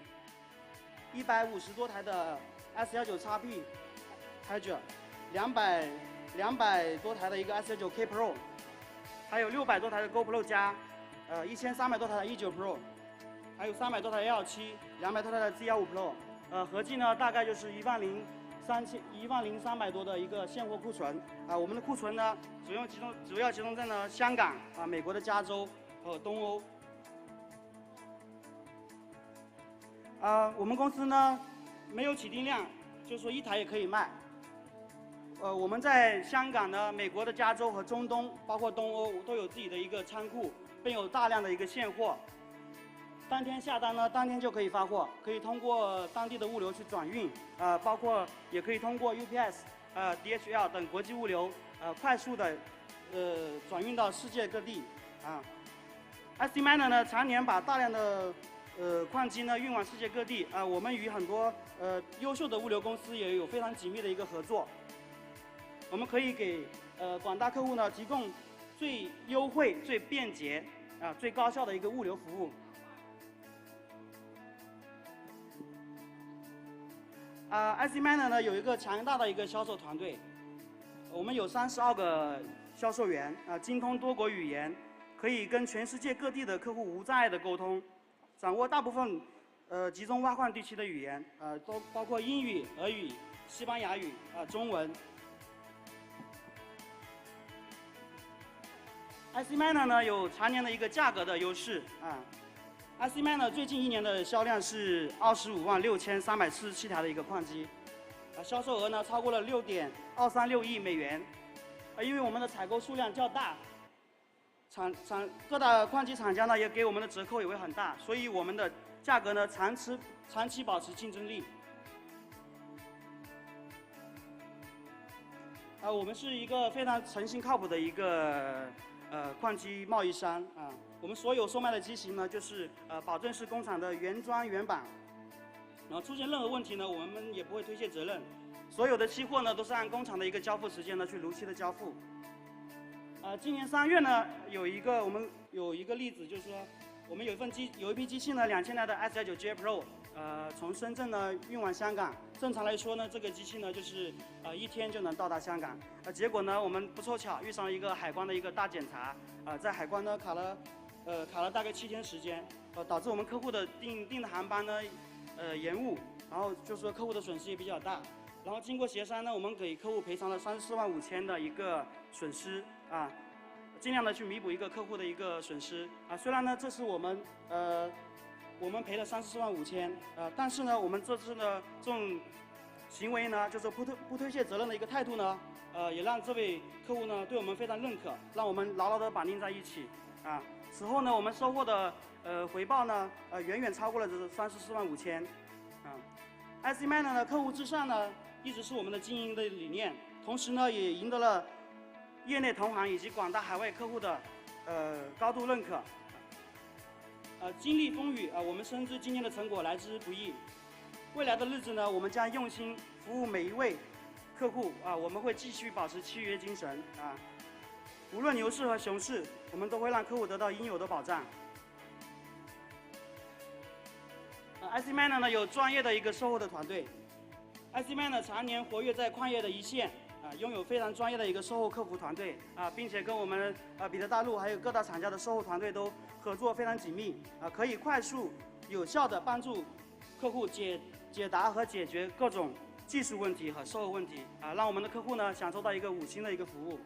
150多台的 S19XP Hyd， 200多台的一个 S19K Pro， 还有600多台的 Go Pro 加，1300多台的E9 Pro， 还有300多台的 L7， 200多台的 Z15 Pro， 合计呢大概就是10300多的一个现货库存。我们的库存呢主要集中在呢香港美国的加州和东欧。我们公司呢没有起订量，就是说1台也可以卖。我们在香港呢、美国的加州和中东，包括东欧都有自己的一个仓库，并有大量的一个现货。当天下单呢，当天就可以发货，可以通过当地的物流去转运，包括也可以通过 UPS、DHL 等国际物流，快速的转运到世界各地。ANTMINER呢常年把大量的矿机呢运往世界各地。我们与很多优秀的物流公司也有非常紧密的一个合作。我们可以给广大客户呢提供最优惠、最便捷、最高效的一个物流服务。ANTMINER呢有一个强大的一个销售团队，我们有32个销售员，精通多国语言，可以跟全世界各地的客户无障碍的沟通，掌握大部分集中挖矿地区的语言，都包括英语、俄语、西班牙语、中文。ANTMINER呢有常年的一个价格的优势ANTMINER最近1年的销量是256347台的一个矿机，销售额呢超过了6.236亿美元。因为我们的采购数量较大，各大矿机厂家呢也给我们的折扣也会很大，所以我们的价格呢长期保持竞争力。我们是一个非常诚信靠谱的一个矿机贸易商我们所有售卖的机型呢，就是保证是工厂的原装原版，然后出现任何问题呢，我们也不会推卸责任。所有的期货呢，都是按工厂的一个交付时间呢去如期的交付。今年3月呢，我们有一个例子，就是说我们有一批机器呢，2000台的 S19J Pro， 从深圳呢运往香港。正常来说呢，这个机器呢就是1天就能到达香港。结果呢，我们不凑巧遇上了一个海关的一个大检查，在海关呢卡了大概7天时间，导致我们客户的订的航班呢延误，然后就是说客户的损失也比较大。然后经过协商呢，我们给客户赔偿了34万5千的一个损失尽量的去弥补一个客户的一个损失虽然呢这是我们赔了34万5千但是呢我们这次的这种行为呢，就是不推卸责任的一个态度呢，也让这位客户呢对我们非常认可，让我们牢牢的绑定在一起此后呢，我们收获的回报呢远远超过了这34万5千ANTMINER的客户至上呢，一直是我们的经营的理念，同时呢，也赢得了业内同行以及广大海外客户的高度认可。经历风雨我们深知今天的成果来之不易。未来的日子呢，我们将用心服务每一位客户我们会继续保持契约精神无论牛市和熊市，我们都会让客户得到应有的保障。ANTMINER呢有专业的一个售后的团队，ANTMINER常年活跃在矿业的一线拥有非常专业的一个售后客服团队并且跟我们彼得大陆还有各大厂家的售后团队都合作非常紧密可以快速有效的帮助客户解答和解决各种技术问题和售后问题让我们的客户呢享受到一个5星的一个服务。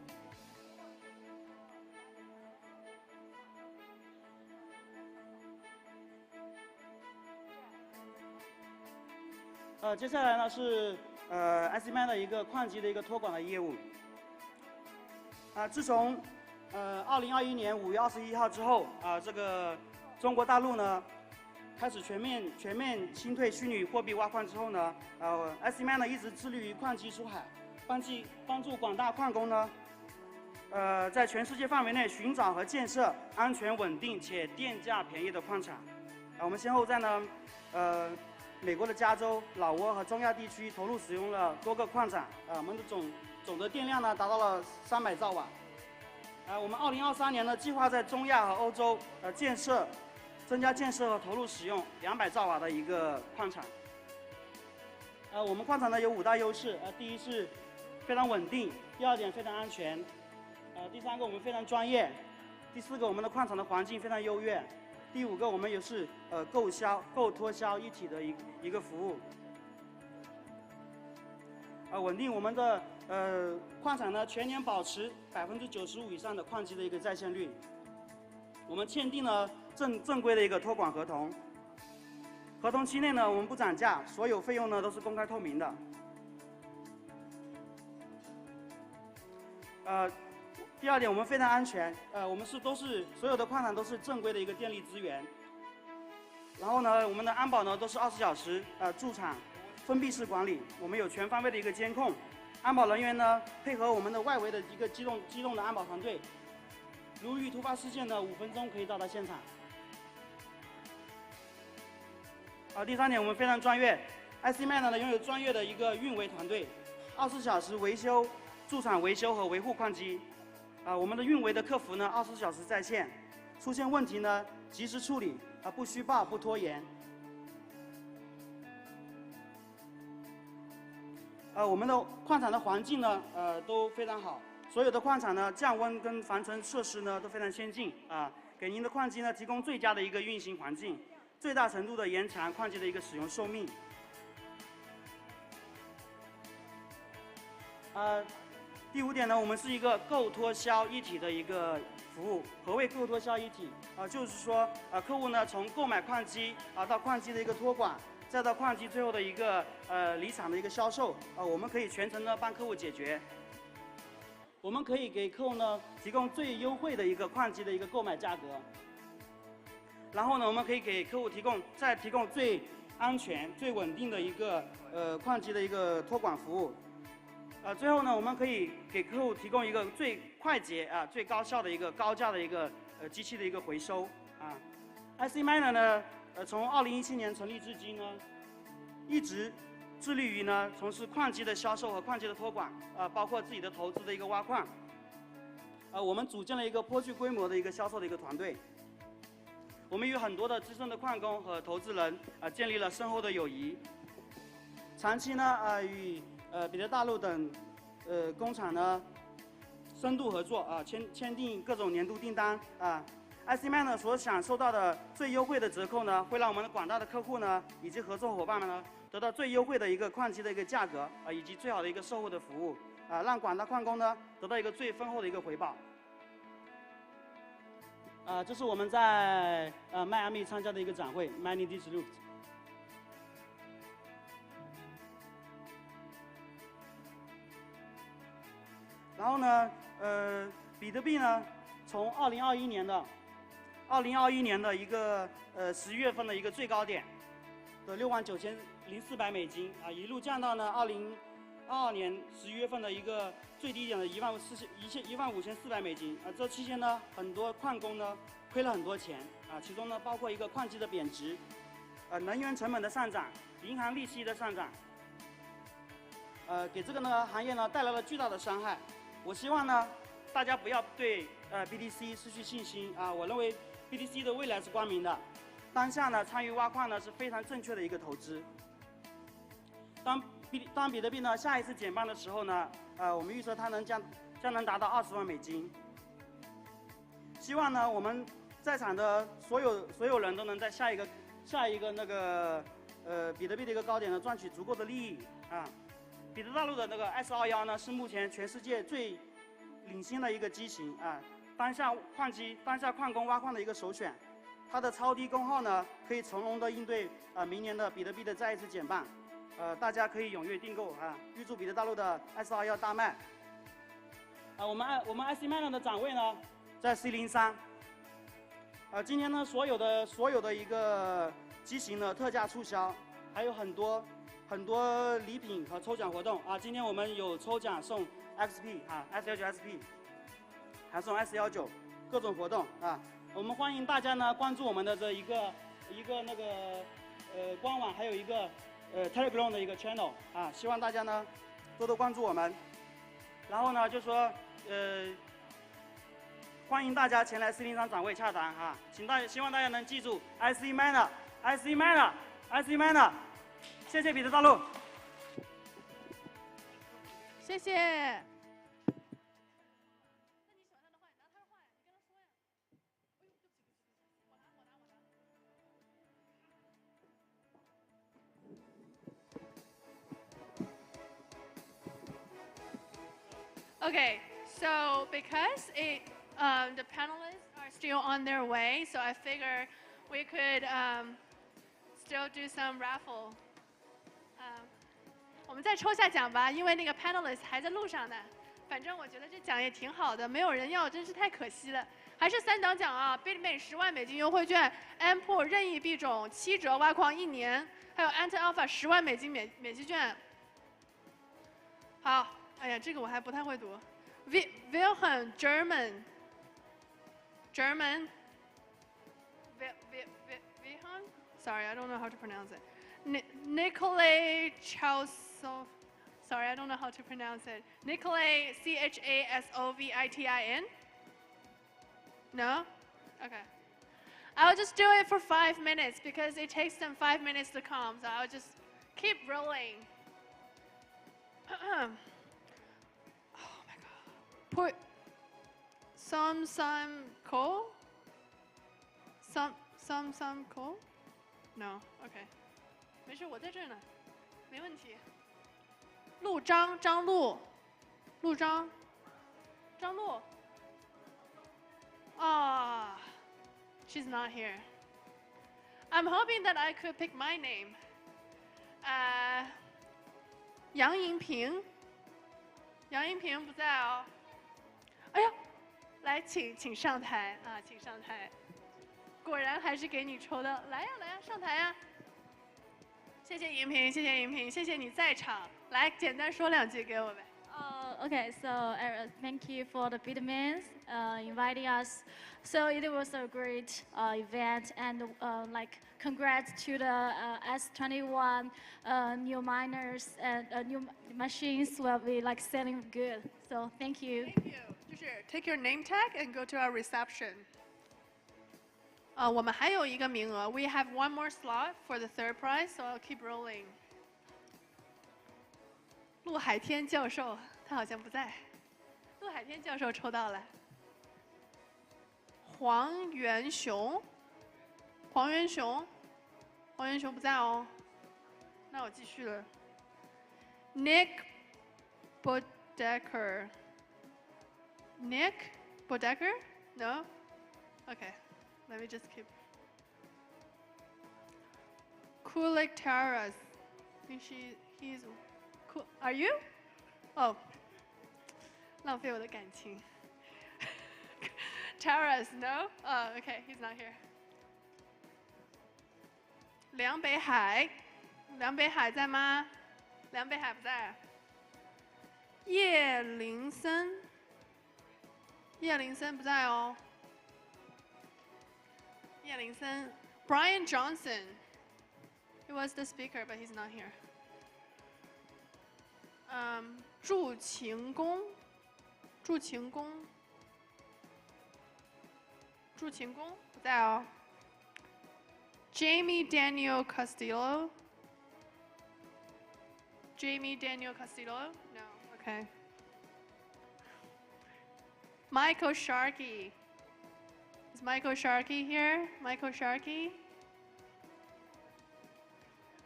接下来呢是ANTMINER的一个矿机的一个托管的业务。自从2021年5月21号之后，这个中国大陆呢开始全面清退虚拟货币挖矿之后呢，ANTMINER一直致力于矿机出海，帮助广大矿工呢，在全世界范围内寻找和建设安全稳定且电价便宜的矿场。我们先后在呢，美国的加州、老挝和中亚地区投入使用了多个矿场，我们的总的电量呢达到了300兆瓦。我们2023年呢计划在中亚和欧洲增加建设和投入使用200兆瓦的一个矿场。我们矿场呢有5大优势，第一是非常稳定，第2点非常安全，第3个我们非常专业，第4个我们的矿场的环境非常优越，第5个我们也是购脱销一体的一个服务。稳定我们的矿场呢全年保持95%以上的矿机的一个在线率。我们签订了正规的一个托管合同，合同期内呢我们不涨价，所有费用呢都是公开透明的。第2点我们非常安全，我们所有的矿场都是正规的一个电力资源。然后呢，我们的安保呢都是24小时驻场封闭式管理，我们有全方位的一个监控，安保人员呢配合我们的外围的一个机动的安保团队，如遇突发事件呢5分钟可以到达现场。第3点我们非常专业，ANTMINER呢拥有专业的一个运维团队，24小时维修、驻场维修和维护矿机。我们的运维的客服呢24小时在线，出现问题呢及时处理，不虚报不拖延。我们的矿场的环境呢都非常好，所有的矿场呢降温跟防尘设施呢都非常先进，给您的矿机呢提供最佳的一个运行环境，最大程度的延长矿机的一个使用寿命。第5点呢，我们是一个购脱销一体的一个服务。何谓购脱销一体？就是说，客户呢从购买矿机到矿机的一个托管，再到矿机最后的一个离场的一个销售，我们可以全程的帮客户解决。我们可以给客户呢提供最优惠的一个矿机的一个购买价格。然后呢，我们可以给客户提供最安全、最稳定的一个矿机的一个托管服务。最后呢，我们可以给客户提供一个最快捷最高效的一个高价的一个机器的一个回收ANTMINER 呢，从2017年成立至今呢，一直致力于呢从事矿机的销售和矿机的托管，包括自己的投资的一个挖矿。我们组建了一个颇具规模的一个销售的一个团队。我们与很多的资深的矿工和投资人建立了深厚的友谊，长期呢与彼得大陆等工厂呢深度合作签订各种年度订单ANTMINER 所享受到的最优惠的折扣呢，会让我们的广大的客户呢以及合作伙伴们呢得到最优惠的一个矿机的一个价格以及最好的一个售后的服务让广大矿工呢得到一个最丰厚的一个回报。这是我们在迈阿密参加的一个展会 ，Mining Disrupt。然后呢，比特币呢，从2021年的一个11月份的一个最高点的$69,400一路降到呢2022年11月份的一个最低点的$15,400这期间呢，很多矿工呢亏了很多钱其中呢包括一个矿机的贬值，能源成本的上涨，银行利息的上涨，给这个呢行业呢带来了巨大的伤害。我希望呢大家不要对BTC 失去信心我认为 BTC 的未来是光明的，当下呢参与挖矿呢是非常正确的一个投资。当比特币呢下一次减半的时候呢，我们预测它将能达到$20万。希望呢我们在场的所有人都能在下一个那个比特币的一个高点呢赚取足够的利益彼得大陆的那个 S21呢是目前全世界最领先的一个机型当下矿工挖矿的一个首选。它的超低功耗呢可以从容的应对明年的比特币的再一次减半。大家可以踊跃订购预祝彼得大陆的S21大卖。我们ANTMINER的展位呢在 C03。今天呢所有的一个机型的特价促销，还有很多礼品和抽奖活动啊。今天我们有抽奖送 XP 啊 S19 XP， 还送 S19， 各种活动啊。我们欢迎大家呢关注我们的这一个那个官网，还有一个Telegram 的一个 channel 啊。希望大家呢多多关注我们。然后呢就说欢迎大家前来403展位洽谈哈，希望大家能记住 ANTMINER， 谢谢彼得大陆，谢谢。 Okay, so because the panelists are still on their way, so I figure we could still do some raffle. 我们再抽下奖吧，因为那个 panelist 还在路上呢。反正我觉得这奖也挺好的，没有人要，真是太可惜了。还是3等奖啊 ，BITMAIN 10万美金优惠券 ，ANTMINER 任意币种7折挖矿1年，还有 ANTAlpha 10万美金免息券。好。 哎呀，这个我还不太会读。Wilhelm German. Wilhelm? Sorry, I don't know how to pronounce it. Nikolai Chausov. Sorry, I don't know how to pronounce it. Nikolai Chasovittin? No? Okay. I'll just do it for 5 minutes because it takes them 5 minutes to come, so I'll just keep rolling. Put some coal? Some coal? No, okay. 没事，我在这儿呢，没问题。张璐。Ah, she's not here. I'm hoping that I could pick my name. 杨银平不在哦。 哎呀，来，请上台啊，请上台。果然还是给你抽的，来呀，上台呀。谢谢荧屏，谢谢你在场。来，简单说2句给我呗。Okay, so thank you for the BITMAIN inviting us. So it was a great event, and like congrats to the S21 new miners and new machines will be like selling good. So thank you. Thank you. 就是 take your name tag and go to our reception. 我们还有一个名额 ，we have one more slot for the third prize, so I'll keep rolling. 陆海天教授，他好像不在。陆海天教授抽到了。黄元雄不在哦。那我继续了。Nick Bodecker. No? Okay. Let me just keep. Kulik Taras. I think he's cool. Are you? Oh. 浪费我的感情。Taras, no? Oh, okay, he's not here. 梁北海在吗？梁北海不在。叶林森不在哦。叶林森 ，Brian Johnson. He was the speaker, but he's not here. 祝勤工不在哦。Jamie Daniel Castillo. No. Okay. Michael Sharkey. Is Michael Sharkey here?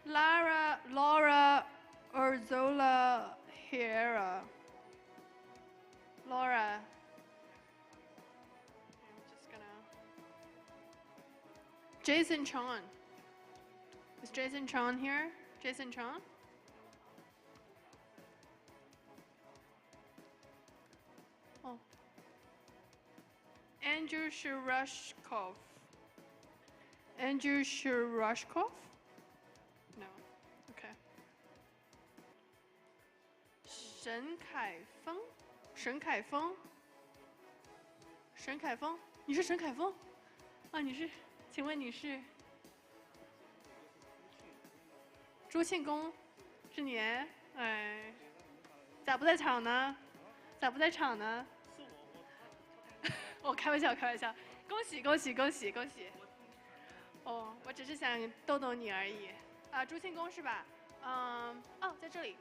Laura Urzola Hera. Laura. I'm just gonna. Jason Chon. Is Jason Chon here? Jason Chon? Andrew Shirashkov. Andrew Shirashkov? No. Okay. 沈凯峰，沈凯峰，沈凯峰，你是沈凯峰？啊，你是？请问你是？朱庆功，是你？哎，咋不在场呢？咋不在场呢？是我开玩笑，开玩笑。恭喜恭喜恭喜恭喜！哦，我只是想逗逗你而已。啊，朱庆功是吧？哦，在这里。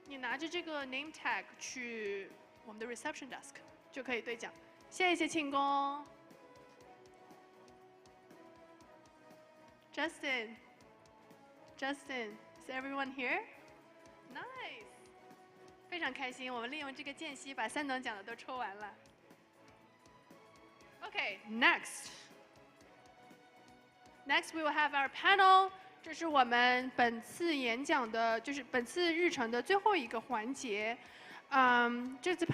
你拿着这个 name tag 去我们的 reception desk 就可以兑奖。谢谢庆功。Justin, is everyone here? Nice. 非常开心，我们利用这个间隙把3等奖的都抽完了。Okay, next we will have our panel. 这是我们本次演讲的，就是本次日程的最后一个环节。这次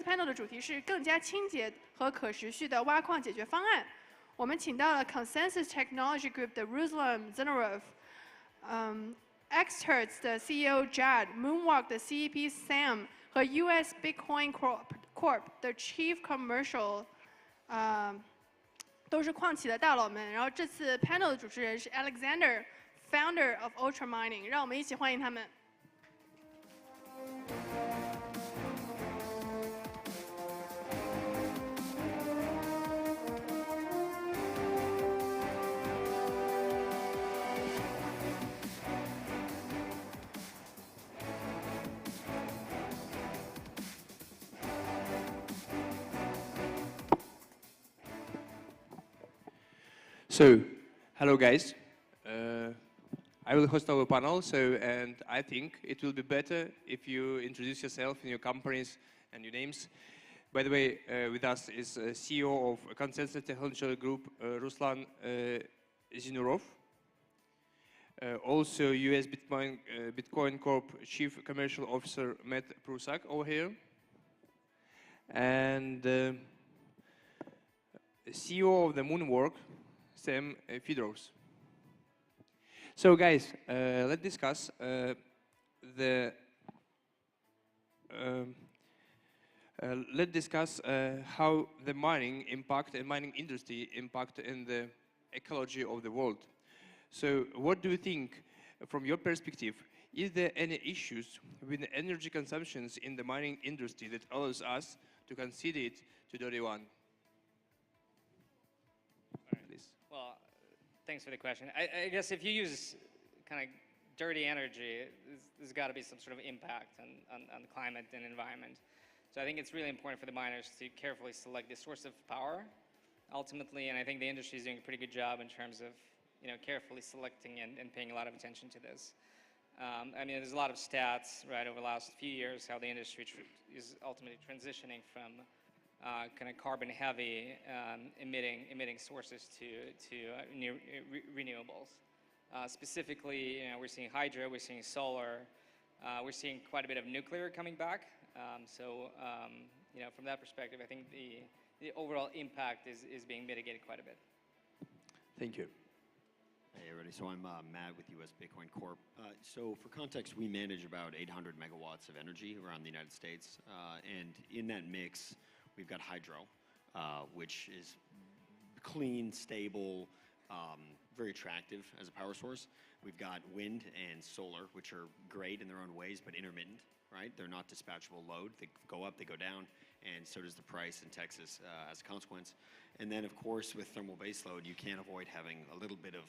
panel 的主题是更加清洁和可持续的挖矿解决方案。我们请到了 Consensus Technology Group 的 Ruslan Zenarov， Xhertz 的 CEO Jad、Moonwalk 的 CEP Sam 和 US Bitcoin Corp 的 Chief Commercial， 都是矿企的大佬们。然后这次 panel 的主持人是 Alexander，Founder of Ultra Mining， 让我们一起欢迎他们。So, hello guys. I will host our panel, and I think it will be better if you introduce yourself and your companies and your names. By the way, with us is CEO of Consensus Technology Group, Ruslan Zenarov. Also, US Bitcoin Corp Chief Commercial Officer Matt Prusak over here. And CEO of the Moonwalk, Sam Fedros. So guys, let's discuss how the mining impact and mining industry impact in the ecology of the world. So what do you think, from your perspective, is there any issues with the energy consumptions in the mining industry that allows us to consider it to dirty one? Please. Well, thanks for the question. I guess if you use kind of dirty energy, there's got to be some sort of impact on the climate and environment. So I think it's really important for the miners to carefully select the source of power, ultimately, and I think the industry is doing a pretty good job in terms of carefully selecting and paying a lot of attention to this. I mean, there's a lot of stats, right, over the last few years, how the industry is ultimately transitioning from kind of carbon-heavy emitting sources to renewables. Specifically, we're seeing hydro, we're seeing solar, we're seeing quite a bit of nuclear coming back. From that perspective, I think the overall impact is being mitigated quite a bit. Thank you. Hey everybody, so I'm Matt with US Bitcoin Corp. So for context, we manage about 800 megawatts of energy around the United States. And in that mix, we've got hydro, which is clean, stable, very attractive as a power source. We've got wind and solar, which are great in their own ways, but intermittent, right? They're not dispatchable load. They go up, they go down, and so does the price in Texas as a consequence. And then, of course, with thermal baseload, you can't avoid having a little bit of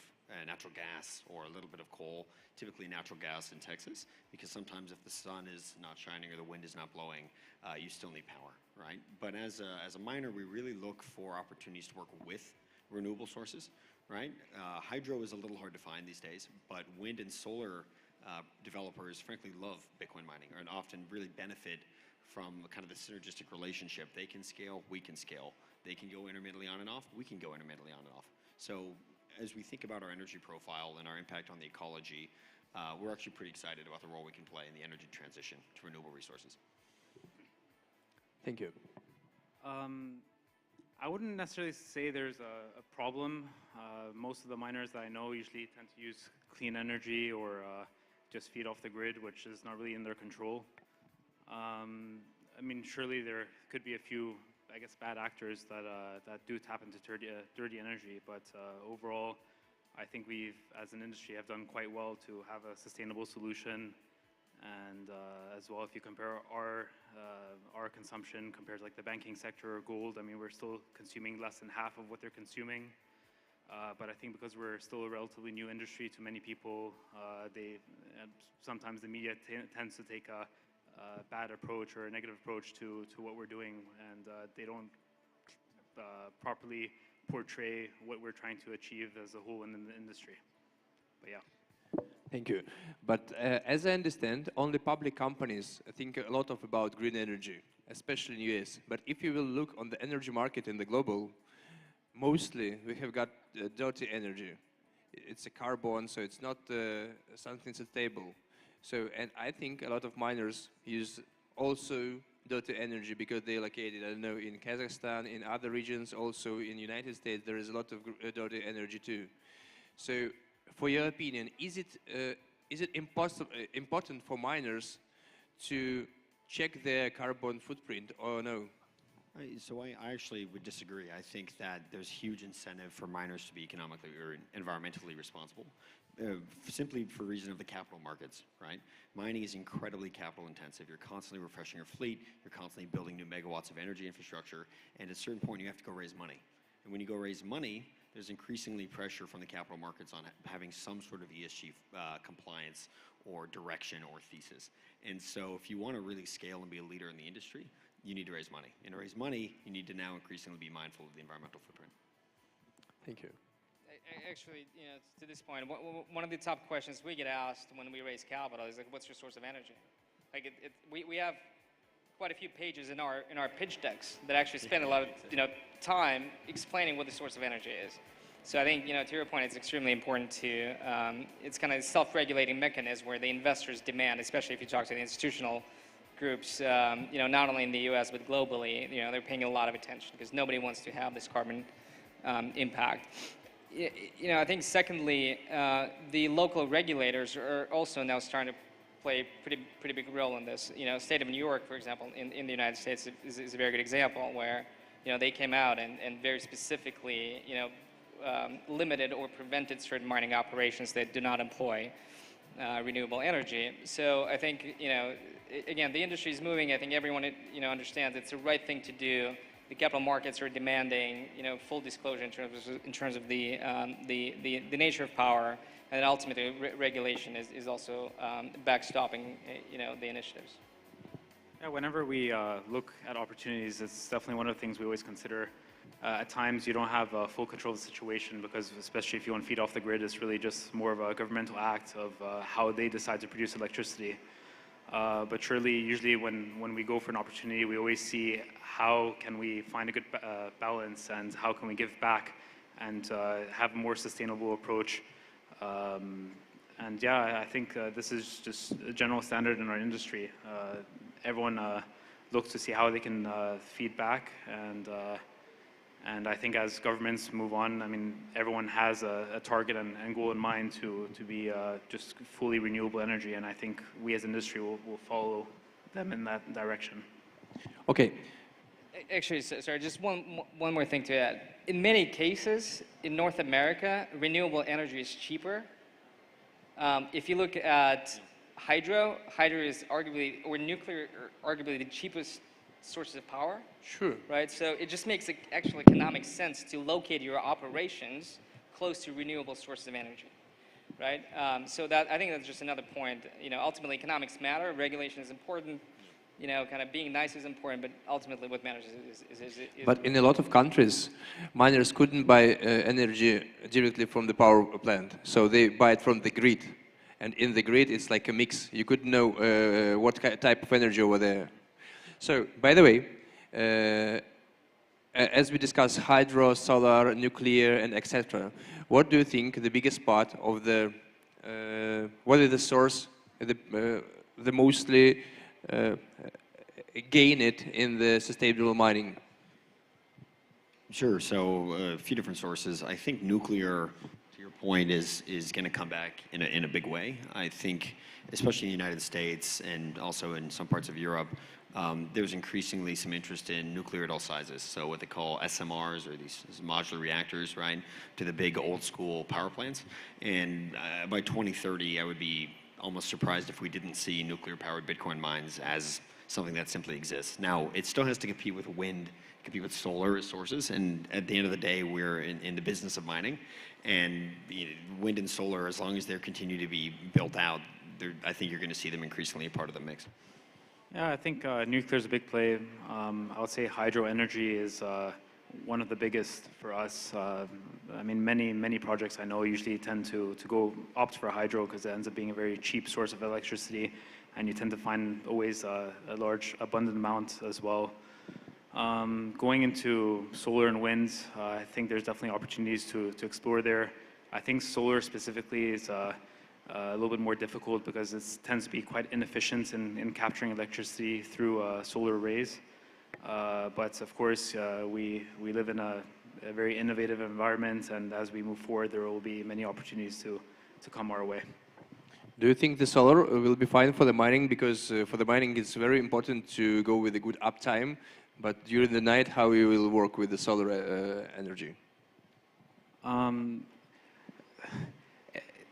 natural gas or a little bit of coal, typically natural gas in Texas, because sometimes if the sun is not shining or the wind is not blowing, you still need power, right? But as a miner, we really look for opportunities to work with renewable sources, right? Hydro is a little hard to find these days, but wind and solar developers frankly love Bitcoin mining and often really benefit from kind of the synergistic relationship. They can scale, we can scale. They can go intermittently on and off, we can go intermittently on and off. So as we think about our energy profile and our impact on the ecology, we're actually pretty excited about the role we can play in the energy transition to renewable resources. Thank you. I wouldn't necessarily say there's a problem. Most of the miners that I know usually tend to use clean energy or just feed off the grid, which is not really in their control. I mean, surely there could be a few, I guess, bad actors that do tap into dirty energy, but overall, I think we've, as an industry, have done quite well to have a sustainable solution. And as well, if you compare our consumption compared to like the banking sector or gold, I mean, we're still consuming less than half of what they're consuming. But I think because we're still a relatively new industry to many people, sometimes the media tends to take a bad approach or a negative approach to what we're doing, and they don't properly portray what we're trying to achieve as a whole in the industry. But yeah. Thank you. But as I understand, only public companies think a lot about green energy, especially in the US. But if you will look on the energy market in the global, mostly we have got dirty energy. It's a carbon, so it's not something stable. So, and I think a lot of miners use also dirty energy because they're located, I don't know, in Kazakhstan, in other regions, also in the United States, there is a lot of dirty energy too. So, for your opinion, is it important for miners to check their carbon footprint or no? So I actually would disagree. I think that there's huge incentive for miners to be economically or environmentally responsible, simply for reason of the capital markets, right? Mining is incredibly capital intensive. You're constantly refreshing your fleet, you're constantly building new megawatts of energy infrastructure, and at a certain point you have to go raise money. And when you go raise money, there's increasingly pressure from the capital markets on having some sort of ESG compliance or direction or thesis. And so if you want to really scale and be a leader in the industry, you need to raise money. And to raise money, you need to now increasingly be mindful of the environmental footprint. Thank you. Actually, you know, to this point, one of the top questions we get asked when we raise capital is like, what's your source of energy? Like, we have quite a few pages in our pitch decks that actually spend a lot of time explaining what the source of energy is. So I think, to your point, it's extremely important to it's kind of a self-regulating mechanism where the investors demand, especially if you talk to the institutional groups, not only in the U.S. but globally, they're paying a lot of attention because nobody wants to have this carbon impact. I think secondly, the local regulators are also now starting to play a pretty big role in this. State of New York, for example, in the United States is a very good example where, they came out and very specifically, limited or prevented certain mining operations that do not employ renewable energy. So I think, again, the industry is moving. I think everyone, understands it's the right thing to do. The capital markets are demanding, full disclosure in terms of the nature of power, and ultimately regulation is also backstopping, the initiatives. Yeah, whenever we look at opportunities, it's definitely one of the things we always consider. At times, you don't have full control of the situation because, especially if you want to feed off the grid, it's really just more of a governmental act of how they decide to produce electricity. But surely, usually when we go for an opportunity, we always see how can we find a good balance and how can we give back and have a more sustainable approach. And yeah, I think this is just a general standard in our industry. Everyone looks to see how they can feed back, and I think as governments move on, I mean, everyone has a target and goal in mind to be just fully renewable energy, and I think we as industry will follow them in that direction. Okay. Actually, sorry, just one more thing to add. In many cases, in North America, renewable energy is cheaper. If you look at hydro is arguably, or nuclear, arguably the cheapest sources of power. Sure. Right? So it just makes actual economic sense to locate your operations close to renewable sources of energy. Right? So that, I think that's just another point. Ultimately economics matter, regulation is important, kind of being nice is important, but ultimately what matters is But in a lot of countries, miners couldn't buy energy directly from the power plant, so they buy it from the grid. And in the grid, it's like a mix. You couldn't know what type of energy over there. So, by the way, as we discuss hydro, solar, nuclear, and etc., what do you think the biggest part of the, what is the source, the mostly gain it in the sustainable mining? Sure. So a few different sources. I think nuclear, to your point, is going to come back in a big way. I think, especially in the United States and also in some parts of Europe, there's increasingly some interest in nuclear at all sizes. So what they call SMRs, or these modular reactors, right, to the big old school power plants. And by 2030, I would be almost surprised if we didn't see nuclear-powered Bitcoin mines as something that simply exists. Now, it still has to compete with wind, compete with solar sources, and at the end of the day, we're in the business of mining. And wind and solar, as long as they continue to be built out, I think you're going to see them increasingly a part of the mix. Yeah, I think nuclear is a big play. I would say hydro energy is one of the biggest for us. I mean, many projects I know usually tend to opt for hydro because it ends up being a very cheap source of electricity, and you tend to find always a large, abundant amount as well. Going into solar and wind, I think there's definitely opportunities to explore there. I think solar specifically is a little bit more difficult because it tends to be quite inefficient in capturing electricity through solar arrays. But of course, we live in a very innovative environment, and as we move forward, there will be many opportunities to come our way. Do you think the solar will be fine for the mining? Because for the mining, it's very important to go with a good uptime. But during the night, how you will work with the solar energy?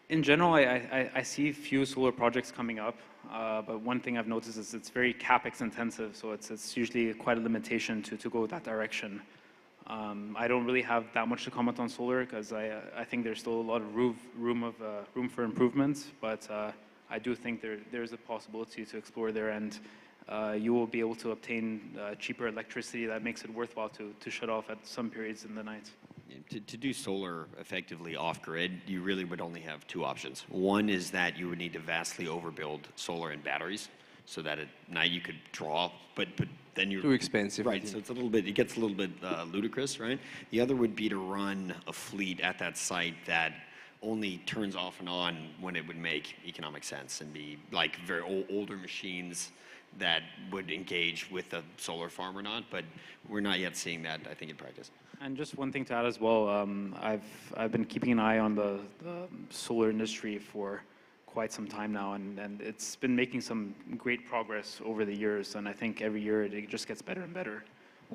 In general, I see few solar projects coming up, but one thing I've noticed is it's very capex intensive, so it's usually quite a limitation to go that direction. I don't really have that much to comment on solar because I think there's still a lot of room for improvements, but I do think there's a possibility to explore there, and you will be able to obtain cheaper electricity that makes it worthwhile to shut off at some periods in the night. To do solar effectively off-grid, you really would only have two options. One is that you would need to vastly overbuild solar and batteries so that at night you could draw, but then you're... Too expensive. Right, so it gets a little bit ludicrous, right? The other would be to run a fleet at that site that only turns off and on when it would make economic sense and be like very older machines that would engage with a solar farm or not, but we're not yet seeing that, I think, in practice. And just one thing to add as well, I've been keeping an eye on the solar industry for quite some time now, and it's been making some great progress over the years, and I think every year it just gets better and better.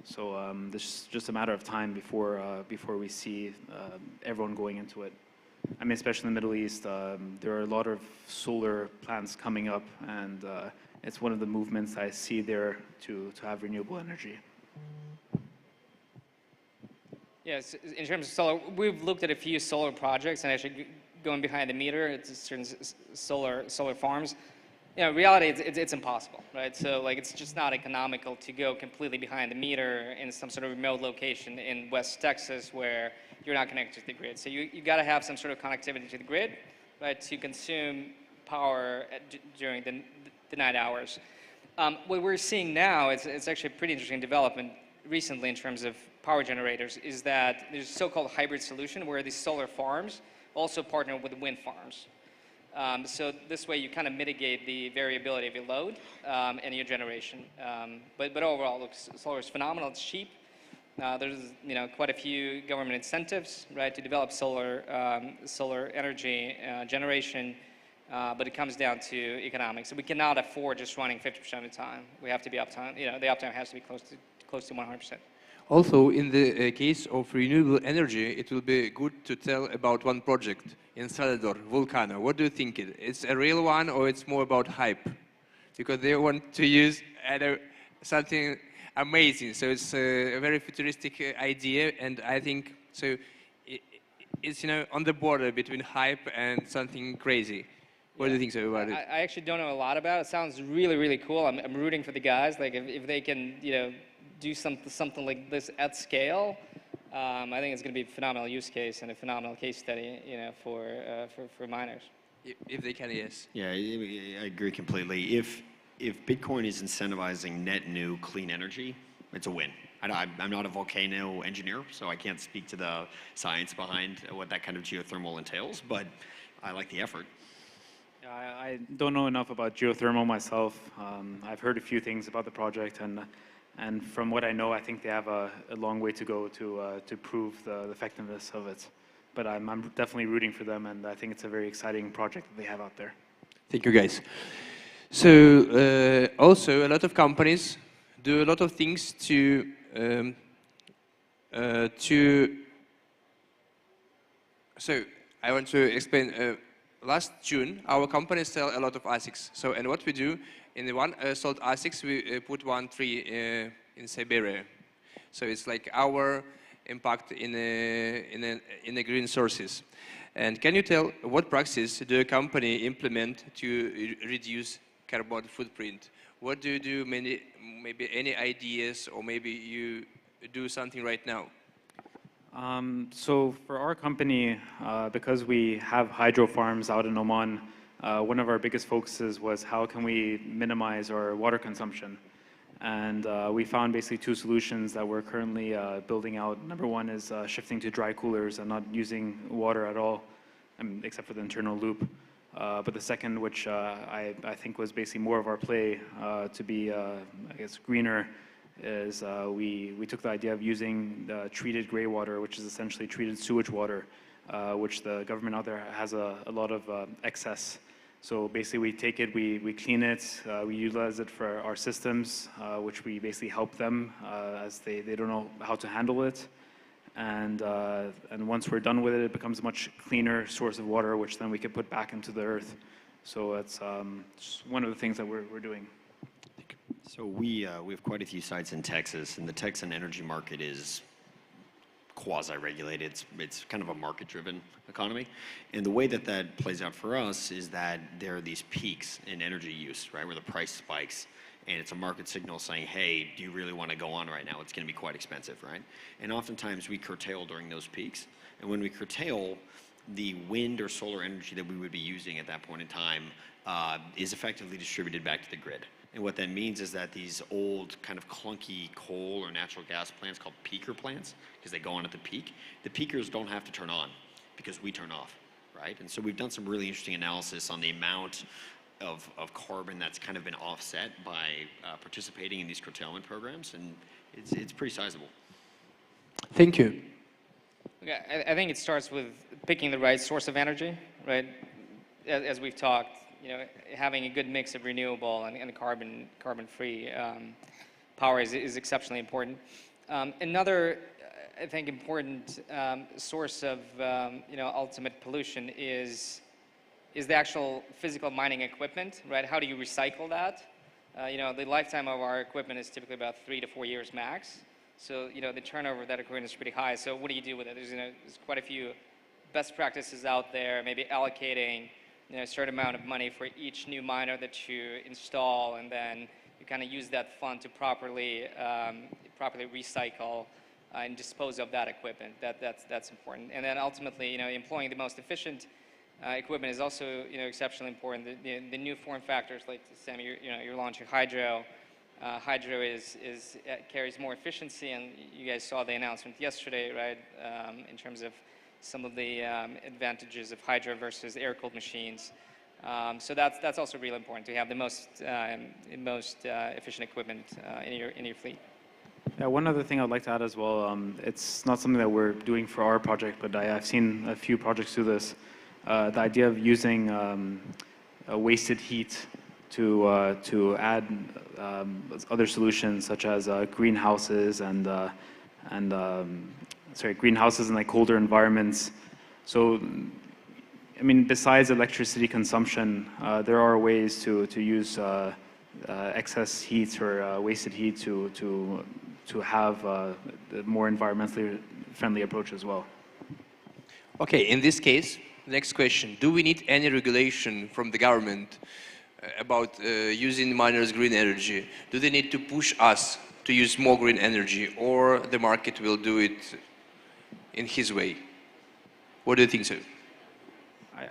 So it's just a matter of time before we see everyone going into it. I mean, especially in the Middle East, there are a lot of solar plants coming up, and it's one of the movements I see there to have renewable energy. Yes, in terms of solar, we've looked at a few solar projects and actually going behind the meter, it's certain solar farms. You know, in reality, it's impossible, right? So like, it's just not economical to go completely behind the meter in some sort of remote location in West Texas where you're not connected to the grid. So you got to have some sort of connectivity to the grid, right, to consume power during the night hours. What we're seeing now, it's actually a pretty interesting development recently in terms of power generators, is that there's a so-called hybrid solution where these solar farms also partner with wind farms. So this way you kind of mitigate the variability of your load and your generation. But overall, look, solar is phenomenal, it's cheap. There's quite a few government incentives, right, to develop solar energy generation, but it comes down to economics. So we cannot afford just running 50% of the time. We have to be uptime, the uptime has to be close to 100%. Also, in the case of renewable energy, it will be good to tell about one project in Salvador, Vulcano. What do you think? It's a real one, or it's more about hype? Because they want to use something amazing. So it's a very futuristic idea, and I think so. It's on the border between hype and something crazy. What do you think about it? I actually don't know a lot about it. It sounds really, really cool. I'm rooting for the guys. Like if they can, do something like this at scale, I think it's going to be a phenomenal use case and a phenomenal case study, for miners. If they can, yes. Yeah, I agree completely. If Bitcoin is incentivizing net new clean energy, it's a win. I'm not a volcano engineer, so I can't speak to the science behind what that kind of geothermal entails, but I like the effort. Yeah, I don't know enough about geothermal myself. I've heard a few things about the project, and And from what I know, I think they have a long way to go to prove the effectiveness of it. But I'm definitely rooting for them, and I think it's a very exciting project that they have out there. Thank you, guys. So also, a lot of companies do a lot of things to so I want to explain. Last June, our company sell a lot of ASICs. So, and what we do, in the one sold ASICs, we put 1 tree in Siberia. So it's like our impact in the green sources. And can you tell what practices do a company implement to reduce carbon footprint? What do you do? Maybe any ideas, or maybe you do something right now? So for our company, because we have hydro farms out in Oman, one of our biggest focuses was how can we minimize our water consumption. And we found basically 2 solutions that we're currently building out. Number one is shifting to dry coolers and not using water at all, except for the internal loop. But the second, which I think was basically more of our play to be, I guess, greener, is we took the idea of using the treated gray water, which is essentially treated sewage water, which the government out there has a lot of excess. So basically we take it, we clean it, we utilize it for our systems, which we basically help them as they don't know how to handle it. And once we're done with it, it becomes a much cleaner source of water, which then we can put back into the earth. So it's one of the things that we're doing. So we have quite a few sites in Texas, and the Texan energy market is quasi-regulated. It's kind of a market-driven economy. And the way that plays out for us is that there are these peaks in energy use, right, where the price spikes. And it's a market signal saying, hey, do you really want to go on right now? It's going to be quite expensive, right? And oftentimes we curtail during those peaks. And when we curtail, the wind or solar energy that we would be using at that point in time is effectively distributed back to the grid. And what that means is that these old kind of clunky coal or natural gas plants called peaker plants, because they go on at the peak, the peakers don't have to turn on because we turn off, right? And so we've done some really interesting analysis on the amount of carbon that's kind of been offset by participating in these curtailment programs, and it's pretty sizable. Thank you. Okay, I think it starts with picking the right source of energy, right? As we've talked, you know, having a good mix of renewable and carbon-free power is exceptionally important. Another, I think, important source of you know, ultimate pollution is the actual physical mining equipment, right? How do you recycle that? You know, the lifetime of our equipment is typically about 3 to 4 years max. So, you know, the turnover of that equipment is pretty high. So what do you do with it? There's quite a few best practices out there, maybe allocating, you know, a certain amount of money for each new miner that you install, and then you kind of use that fund to properly recycle and dispose of that equipment. That's important. And then ultimately, you know, employing the most efficient equipment is also, you know, exceptionally important. The new form factors, like Sam, you're launching Hydro. Hydro carries more efficiency, and you guys saw the announcement yesterday, right? In terms of some of the advantages of Hydro versus air-cooled machines. So that's also really important to have the most efficient equipment in your fleet. Yeah, one other thing I'd like to add as well. It's not something that we're doing for our project, but I've seen a few projects do this. The idea of using wasted heat to add other solutions such as greenhouses and greenhouses in like colder environments. So, I mean, besides electricity consumption, there are ways to use excess heat or wasted heat to have a more environmentally friendly approach as well. Okay, in this case, next question: do we need any regulation from the government about using miners' green energy? Do they need to push us to use more green energy, or the market will do it in his way? What do you think, sir?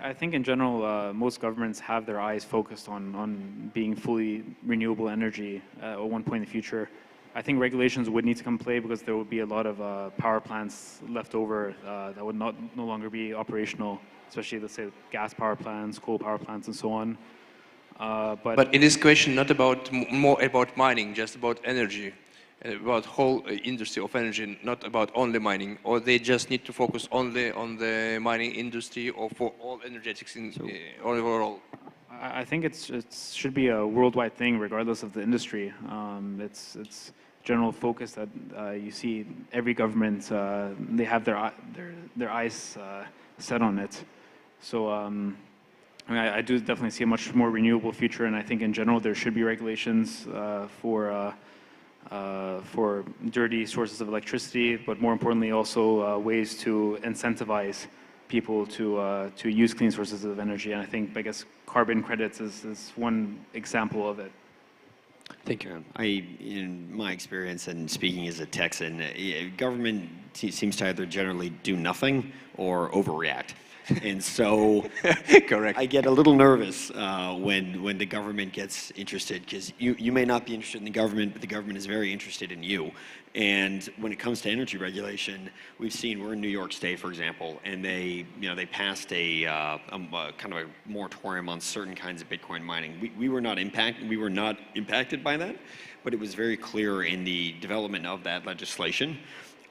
I think in general, most governments have their eyes focused on being fully renewable energy at one point in the future. I think regulations would need to come play because there would be a lot of power plants left over that would no longer be operational, especially, let's say, gas power plants, coal power plants, and so on. But in this question, not about more about mining, just about energy. about whole industry of energy, not about only mining, or they just need to focus only on the mining industry, or for all energetics in overall? I think it should be a worldwide thing, regardless of the industry. It's general focus that you see every government, they have their eyes set on it. So I mean, I do definitely see a much more renewable future, and I think in general there should be regulations for dirty sources of electricity, but more importantly also ways to incentivize people to use clean sources of energy. And I think, I guess, carbon credits is one example of it. Thank you. In my experience and speaking as a Texan, government seems to either generally do nothing or overreact. And so correct. I get a little nervous when the government gets interested, because you may not be interested in the government, but the government is very interested in you. And when it comes to energy regulation, we've seen, we're in New York State, for example, and they passed a kind of a moratorium on certain kinds of Bitcoin mining. We were not impacted by that, but it was very clear in the development of that legislation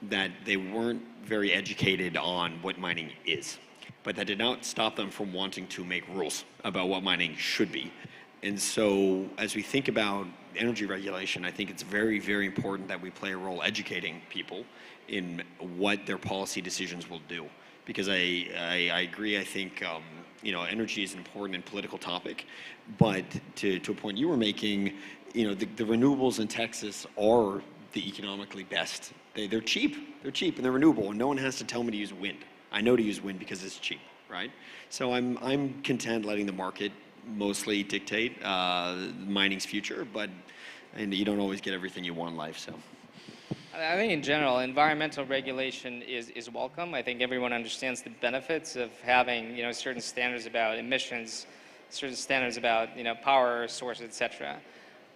that they weren't very educated on what mining is. But that did not stop them from wanting to make rules about what mining should be. And so as we think about energy regulation, I think it's very, very important that we play a role educating people in what their policy decisions will do. Because I agree, I think energy is an important and political topic, but to a point you were making, the renewables in Texas are the economically best. They're cheap, and they're renewable, and no one has to tell me to use wind. I know to use wind because it's cheap, right? So I'm content letting the market mostly dictate mining's future, and you don't always get everything you want in life, so. I think in general, environmental regulation is welcome. I think everyone understands the benefits of having certain standards about emissions, certain standards about power sources, etc.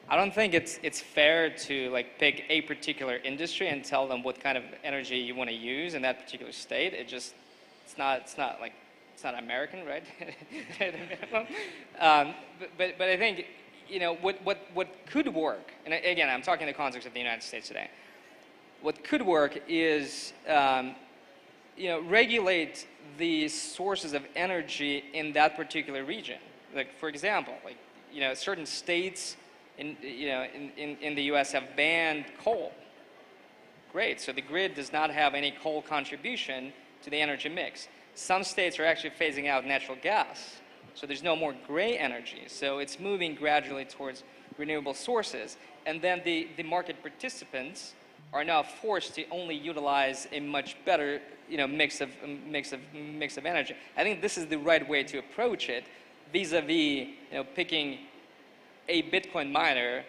I don't think it's fair to pick a particular industry and tell them what kind of energy you want to use in that particular state. It's not American, right? But I think what could work, and again I'm talking in the context of the United States today. What could work is regulate the sources of energy in that particular region. Like, for example, certain states in the U.S. have banned coal. Great, so the grid does not have any coal contribution to the energy mix. Some states are actually phasing out natural gas, so there's no more gray energy. So it's moving gradually towards renewable sources, and then the market participants are now forced to only utilize a much better mix of energy. I think this is the right way to approach it, vis-a-vis picking a Bitcoin miner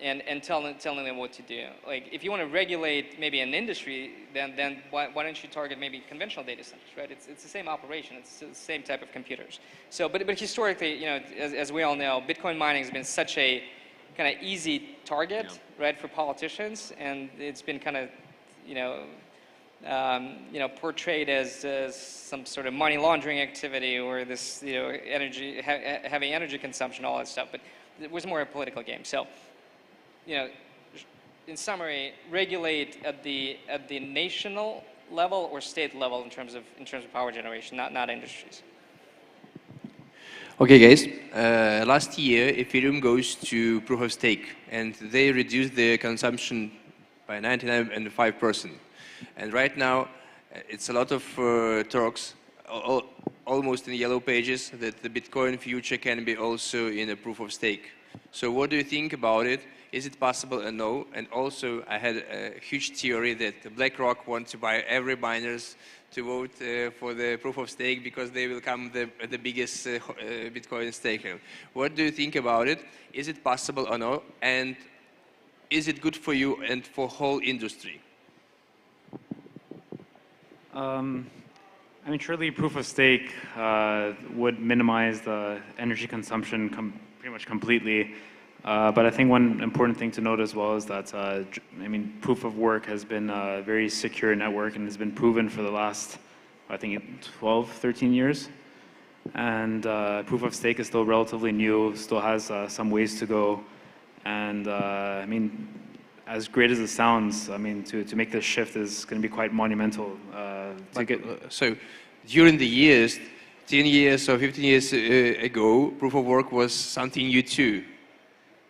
and telling them what to do. Like, if you want to regulate maybe an industry, then why don't you target maybe conventional data centers, right? It's the same operation, it's the same type of computers. So, but historically, as we all know, Bitcoin mining has been such a kind of easy target, right, for politicians, and it's been kind of, portrayed as some sort of money laundering activity, or this, heavy energy consumption, all that stuff. But it was more a political game. So, in summary, regulate at the national level or state level in terms of power generation, not industries. Okay, guys. Last year, Ethereum goes to proof of stake, and they reduced their consumption by 99.5%. And right now, it's a lot of talks, almost in yellow pages, that the Bitcoin future can be also in a proof of stake. So what do you think about it? Is it possible or no? And also, I had a huge theory that BlackRock wants to buy every miners to vote for the proof of stake, because they will become the biggest Bitcoin staker. What do you think about it? Is it possible or no? And is it good for you and for whole industry? I mean, surely proof of stake would minimize the energy consumption pretty much completely. But I think one important thing to note as well is that, proof of work has been a very secure network and has been proven for the last, I think, 12, 13 years. And proof of stake is still relatively new, still has some ways to go. And as great as it sounds, I mean, to make this shift is going to be quite monumental. So during the years, 10 years or 15 years ago, proof of work was something new too.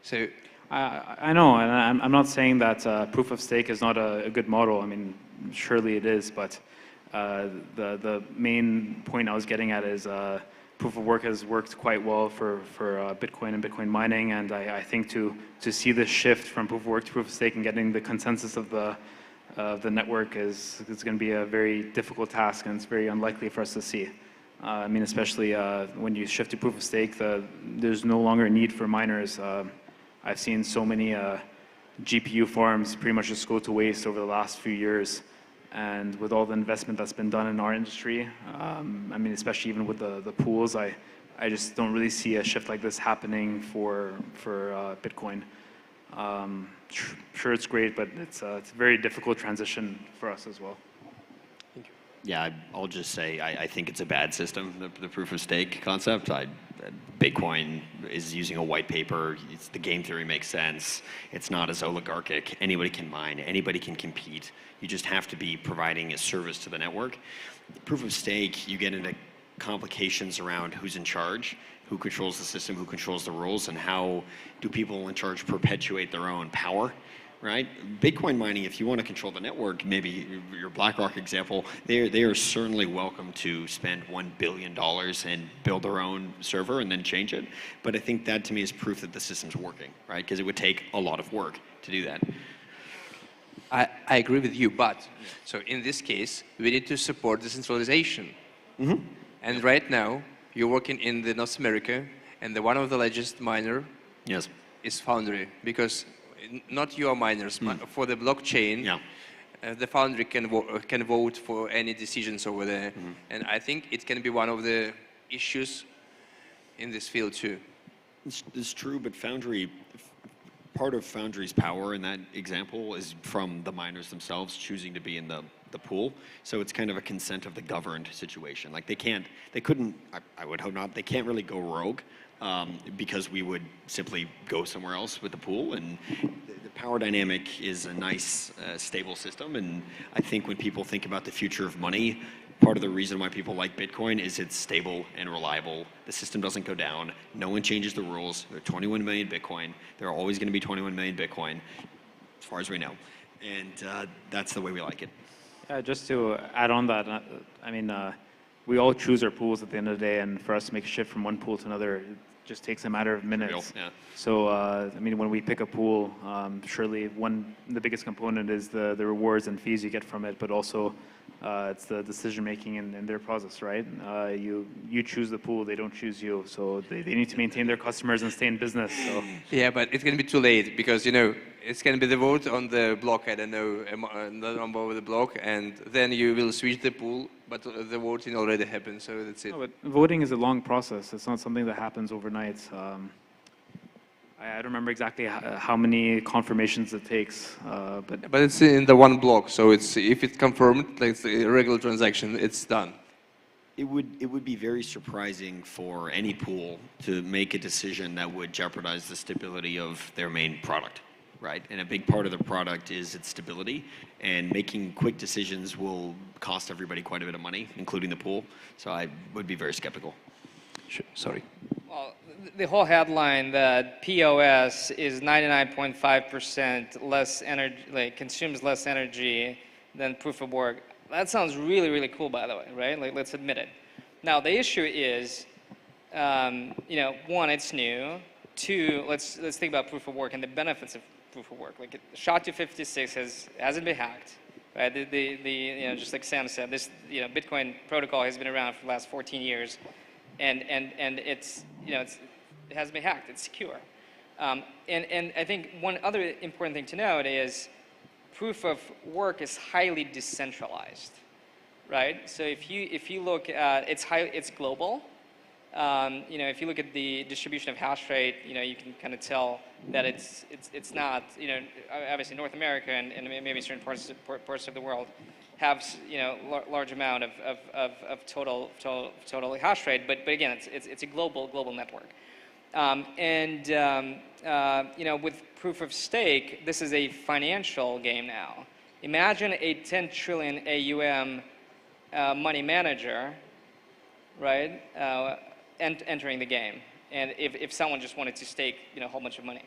So I know, and I'm not saying that proof of stake is not a good model. I mean, surely it is, but the main point I was getting at is proof of work has worked quite well for Bitcoin and Bitcoin mining, and I think to see this shift from proof of work to proof of stake and getting the consensus of the network is going to be a very difficult task, and it's very unlikely for us to see. I mean, especially when you shift to proof of stake, there's no longer a need for miners. I've seen so many GPU farms pretty much just go to waste over the last few years. And with all the investment that's been done in our industry, I mean, especially even with the pools, I just don't really see a shift like this happening for Bitcoin. Sure, it's great, but it's a very difficult transition for us as well. Yeah, I'll just say I think it's a bad system, the proof of stake concept. Bitcoin is using a white paper. The game theory makes sense. It's not as oligarchic. Anybody can mine. Anybody can compete. You just have to be providing a service to the network. Proof of stake, you get into complications around who's in charge, who controls the system, who controls the rules, and how do people in charge perpetuate their own power. Right? Bitcoin mining, if you want to control the network, maybe your BlackRock example, they are certainly welcome to spend $1 billion and build their own server and then change it. But I think that to me is proof that the system's working, right? Because it would take a lot of work to do that. I agree with you, but so in this case, we need to support decentralization. Mm-hmm. And right now, you're working in the North America, and one of the largest miner is Foundry, because not your miners, but for the blockchain, the Foundry can vote for any decisions over there. And I think it can be one of the issues in this field too. It's true, but Foundry, part of Foundry's power in that example is from the miners themselves choosing to be in the pool. So it's kind of a consent of the governed situation. Like they couldn't, I would hope not, they can't really go rogue. Because we would simply go somewhere else with the pool, and the power dynamic is a nice, stable system. And I think when people think about the future of money, part of the reason why people like Bitcoin is it's stable and reliable. The system doesn't go down. No one changes the rules. There are 21 million Bitcoin. There are always going to be 21 million Bitcoin, as far as we know. And that's the way we like it. Just to add on that, I mean, we all choose our pools at the end of the day, and for us to make a shift from one pool to another, it just takes a matter of minutes. So, I mean, when we pick a pool, surely the biggest component is the rewards and fees you get from it, but also it's the decision making in their process, right? You choose the pool, they don't choose you, so they need to maintain their customers and stay in business. So. Yeah, but it's going to be too late because, you know, it's going to be the vote on the block, I don't know, the number of the block, and then you will switch the pool, but the voting already happened, so that's it. No, but voting is a long process. It's not something that happens overnight. I don't remember exactly how many confirmations it takes, but it's in the one block, so it's if it's confirmed, like it's a regular transaction, it's done. It would be very surprising for any pool to make a decision that would jeopardize the stability of their main product, right? And a big part of the product is its stability, and making quick decisions will cost everybody quite a bit of money, including the pool. So I would be very skeptical. Sorry. Well, the whole headline that POS is 99.5% less energy, like consumes less energy than proof of work. That sounds really, really cool, by the way, right? Like, let's admit it. Now, the issue is, you know, one, it's new. Two, let's think about proof of work and the benefits of proof of work. Like, SHA-256 hasn't been hacked, right? You know, just like Sam said, this, you know, Bitcoin protocol has been around for the last 14 years, and it's, you know, it hasn't been hacked. It's secure. And I think one other important thing to note is proof of work is highly decentralized, right? So if you look at it's global. You know, if you look at the distribution of hash rate, you know, you can kind of tell that it's not, you know, obviously North America and maybe certain parts of the world have, you know, large amount of total hash rate, but again, it's a global network. You know, with proof of stake, this is a financial game now. Imagine a 10 trillion AUM money manager, right, entering the game. And if someone just wanted to stake, you know, a whole bunch of money.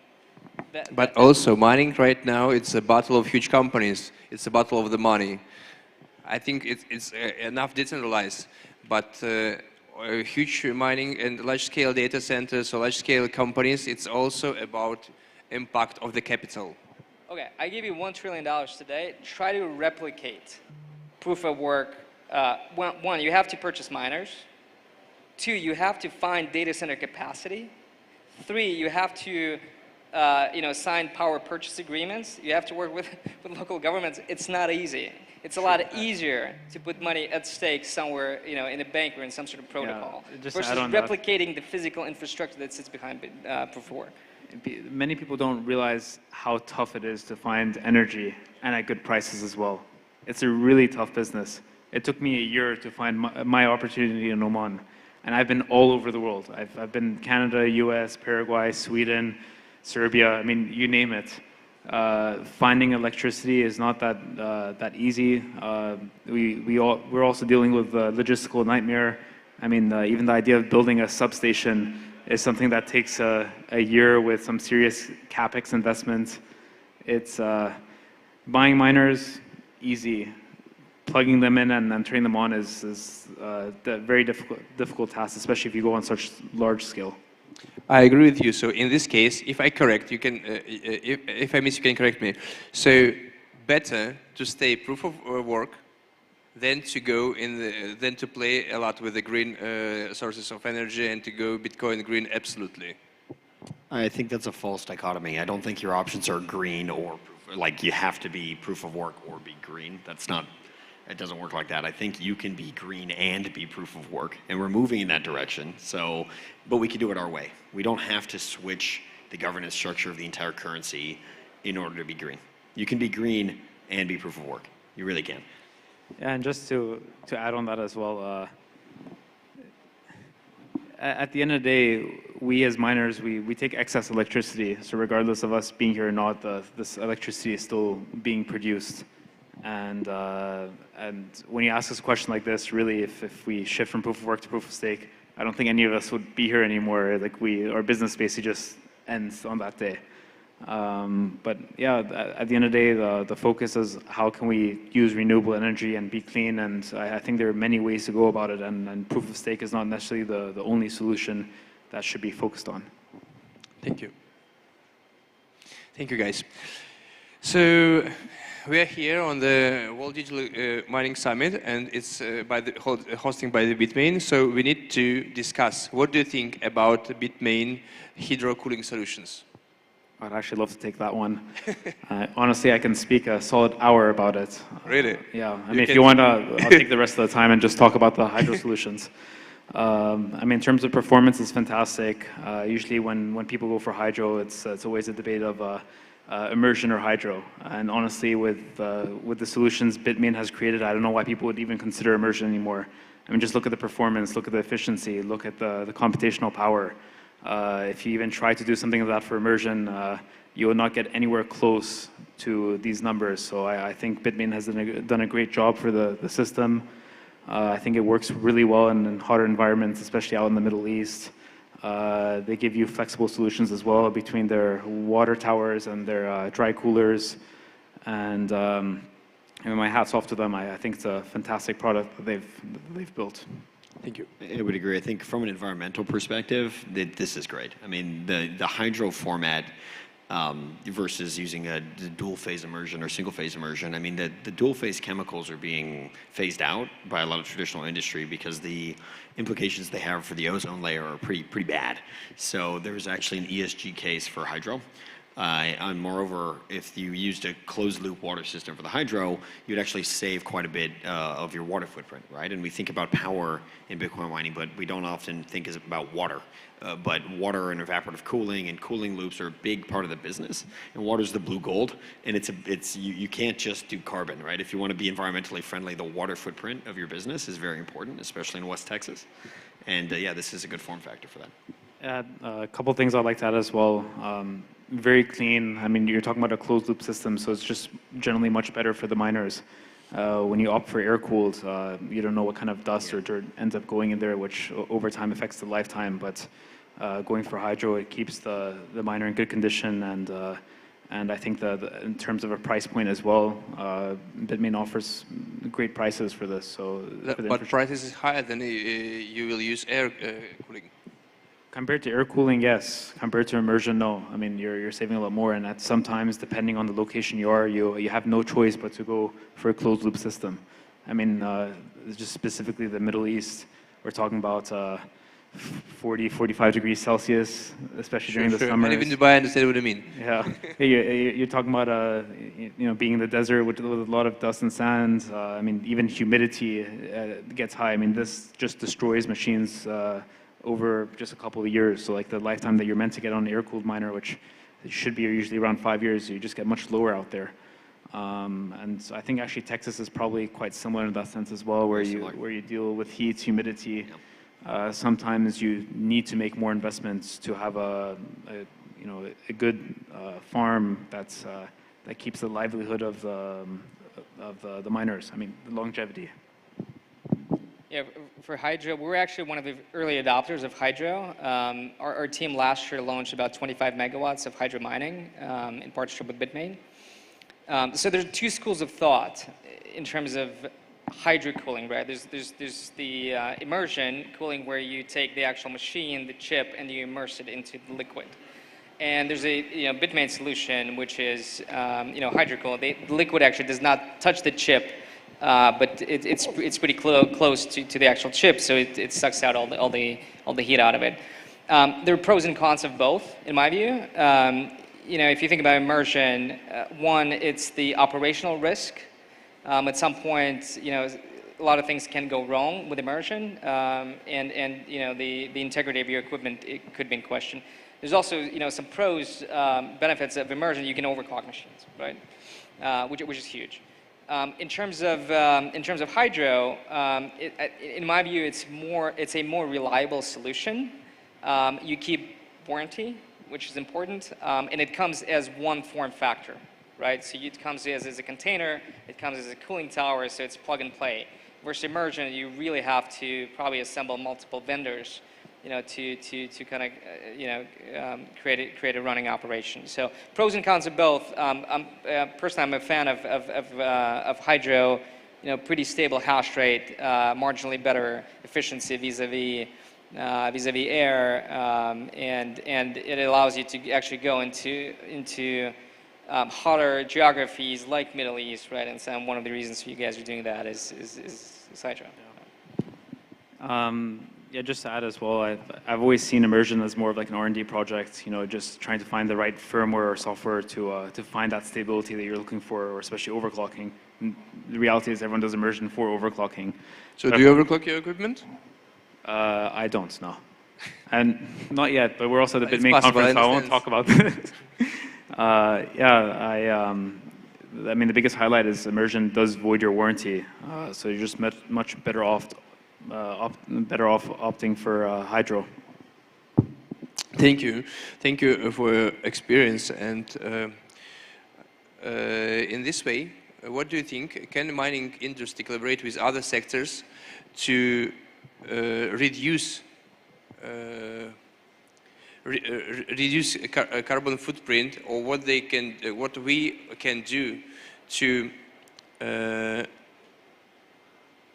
But also, mining right now, it's a battle of huge companies. It's a battle of the money. I think it's enough decentralized, but huge mining and large-scale data centers or large-scale companies, it's also about impact of the capital. Okay, I give you $1 trillion today. Try to replicate proof of work. One, you have to purchase miners. 2, you have to find data center capacity. 3, you have to you know, sign power purchase agreements. You have to work with local governments. It's not easy. It's a lot easier to put money at stake somewhere, you know, in a bank or in some sort of protocol, versus replicating the physical infrastructure that sits behind proof of work. Many people don't realize how tough it is to find energy and at good prices as well. It's a really tough business. It took me a year to find my opportunity in Oman, and I've been all over the world. I've been Canada, US, Paraguay, Sweden, Serbia, I mean, you name it. Finding electricity is not that easy. We're also dealing with a logistical nightmare. I mean, even the idea of building a substation is something that takes a year with some serious capex investments. It's buying miners, easy. Plugging them in and then turning them on is a very difficult task, especially if you go on such large scale. I agree with you. So in this case, if I correct, you can, if I miss, you can correct me. So better to stay proof of work than to go than to play a lot with the green sources of energy and to go Bitcoin green. Absolutely. I think that's a false dichotomy. I don't think your options are green or like you have to be proof of work or be green. That's not. It doesn't work like that. I think you can be green and be proof of work, and we're moving in that direction. So, but we can do it our way. We don't have to switch the governance structure of the entire currency in order to be green. You can be green and be proof of work. You really can. Yeah, and just to add on that as well, at the end of the day, we as miners, we take excess electricity. So regardless of us being here or not, this electricity is still being produced. And when you ask us a question like this, really, if we shift from proof of work to proof of stake, I don't think any of us would be here anymore. Like our business basically just ends on that day. But yeah, at the end of the day, the focus is how can we use renewable energy and be clean. And I think there are many ways to go about it. And proof of stake is not necessarily the only solution that should be focused on. Thank you. Thank you, guys. So we are here on the World Digital Mining Summit, and it's hosting by the BITMAIN. So we need to discuss, what do you think about BITMAIN hydro cooling solutions? I'd actually love to take that one. Honestly, I can speak a solid hour about it. Really? Yeah. I mean, if you want, I'll take the rest of the time and just talk about the hydro solutions. I mean, in terms of performance, it's fantastic. Usually when people go for hydro, it's always a debate of immersion or hydro. And honestly, with the solutions BITMAIN has created, I don't know why people would even consider immersion anymore. I mean, just look at the performance, look at the efficiency, look at the computational power. If you even try to do something like that for immersion, you will not get anywhere close to these numbers. So I think BITMAIN has done a great job for the system. I think it works really well in hotter environments, especially out in the Middle East. They give you flexible solutions as well between their water towers and their dry coolers. And my hat's off to them. I think it's a fantastic product that they've built. Thank you. I would agree. I think from an environmental perspective, this is great. I mean, the hydro format versus using a dual-phase immersion or single-phase immersion, I mean, the dual-phase chemicals are being phased out by a lot of traditional industry because the implications they have for the ozone layer are pretty bad. So there's actually an ESG case for hydro. And moreover, if you used a closed-loop water system for the hydro, you'd actually save quite a bit of your water footprint, right? And we think about power in Bitcoin mining, but we don't often think about water. But water and evaporative cooling and cooling loops are a big part of the business. And water's the blue gold, and you can't just do carbon, right? If you want to be environmentally friendly, the water footprint of your business is very important, especially in West Texas. And yeah, this is a good form factor for that. add a couple things I'd like to add as well. Very clean. I mean, you're talking about a closed loop system, so it's just generally much better for the miners. When you opt for air-cooled, you don't know what kind of dust or dirt ends up going in there, which over time affects the lifetime. But going for hydro, it keeps the miner in good condition, and I think that in terms of a price point as well, BITMAIN offers great prices for this. So, but prices is higher than you will use air cooling. Compared to air cooling, yes. Compared to immersion, no. I mean, you're saving a lot more, and at sometimes, depending on the location you are, you have no choice but to go for a closed loop system. I mean, just specifically the Middle East, we're talking about 40, 45 degrees Celsius, especially during the summer. And even Dubai, I understand what you mean. Yeah, you're talking about being in the desert with a lot of dust and sand. I mean, even humidity gets high. I mean, this just destroys machines over just a couple of years. So like the lifetime that you're meant to get on an air-cooled miner, which should be usually around 5 years, you just get much lower out there. And I think actually Texas is probably quite similar in that sense as well, where you deal with heat, humidity. Sometimes you need to make more investments to have a good farm that keeps the livelihood of the miners. I mean, the longevity. Yeah, for hydro, we're actually one of the early adopters of hydro. Our team last year launched about 25 megawatts of hydro mining in partnership with BITMAIN. So there's two schools of thought in terms of hydro cooling, right? There's the immersion cooling, where you take the actual machine, the chip, and you immerse it into the liquid. And there's a BITMAIN solution, which is hydro cooling. The liquid actually does not touch the chip, but it's pretty close to the actual chip, so it sucks out all the heat out of it. There are pros and cons of both, in my view. If you think about immersion, one, it's the operational risk. At some point, a lot of things can go wrong with immersion, and the integrity of your equipment, it could be in question. There's also some pros, benefits of immersion. You can overclock machines, right? Which is huge. In terms of hydro, in my view, it's a more reliable solution. You keep warranty, which is important, and it comes as one form factor, right? So it comes as a container, it comes as a cooling tower, so it's plug and play. Versus immersion, you really have to probably assemble multiple vendors, to kind of create a running operation. So pros and cons of both. Personally, I'm a fan of hydro. Pretty stable hash rate, marginally better efficiency vis-a-vis air, and it allows you to actually go into hotter geographies like Middle East, right? And so one of the reasons you guys are doing that is hydro. Yeah, just to add as well, I've always seen immersion as more of like an R&D project, just trying to find the right firmware or software to find that stability that you're looking for, or especially overclocking. And the reality is everyone does immersion for overclocking. So do you overclock your equipment? I don't, no. And not yet, but we're also at the BITMAIN conference, so I won't talk about this. I mean, the biggest highlight is immersion does void your warranty, so you're just much better off opting for hydro. Thank you for your experience. And in this way, what do you think? Can the mining industry collaborate with other sectors to reduce carbon footprint, or what we can do to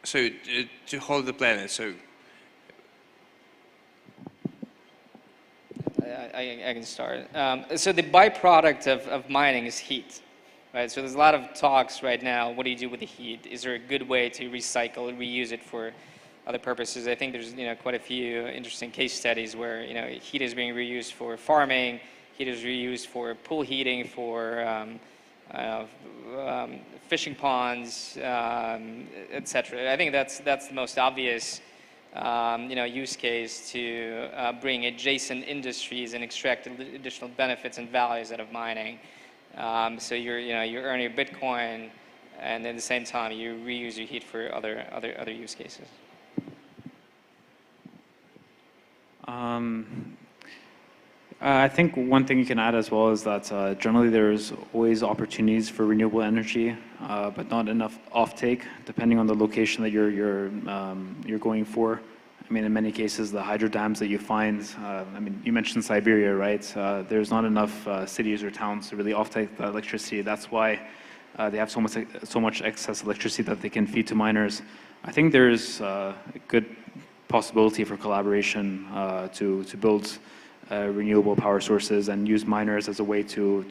to hold the planet? So I can start. So the byproduct of mining is heat, right? So there's a lot of talks right now. What do you do with the heat? Is there a good way to recycle and reuse it for other purposes? I think there's quite a few interesting case studies where heat is being reused for farming, heat is reused for pool heating, for fishing ponds, etc. I think that's the most obvious use case to bring adjacent industries and extract additional benefits and values out of mining. So you're earning Bitcoin, and at the same time you reuse your heat for other use cases. I think one thing you can add as well is that generally there's always opportunities for renewable energy, but not enough offtake, depending on the location that you're going for. I mean, in many cases, the hydro dams that you find, I mean, you mentioned Siberia, right? There's not enough cities or towns to really offtake the electricity. That's why they have so much excess electricity that they can feed to miners. I think there's a good possibility for collaboration to build renewable power sources and use miners as a way to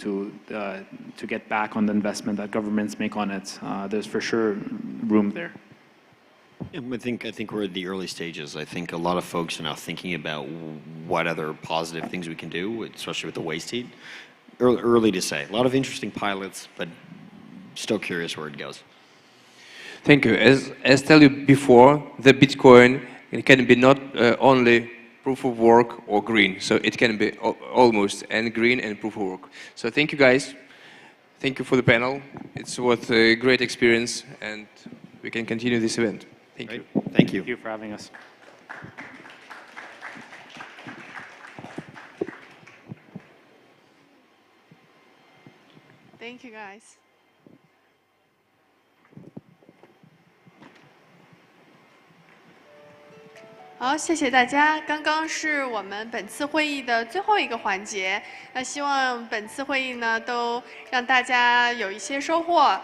get back on the investment that governments make on it. There's for sure room there. Yeah, I think we're at the early stages. I think a lot of folks are now thinking about what other positive things we can do, especially with the waste heat. Early to say. A lot of interesting pilots, but still curious where it goes. Thank you. As told you before, the Bitcoin, it can be not only proof of work or green. So it can be almost and green and proof of work. So thank you guys. Thank you for the panel. It's worth a great experience, and we can continue this event. Thank you. Thank you. Thank you for having us. Thank you, guys.好，谢谢大家。刚刚是我们本次会议的最后一个环节。那希望本次会议呢，都让大家有一些收获。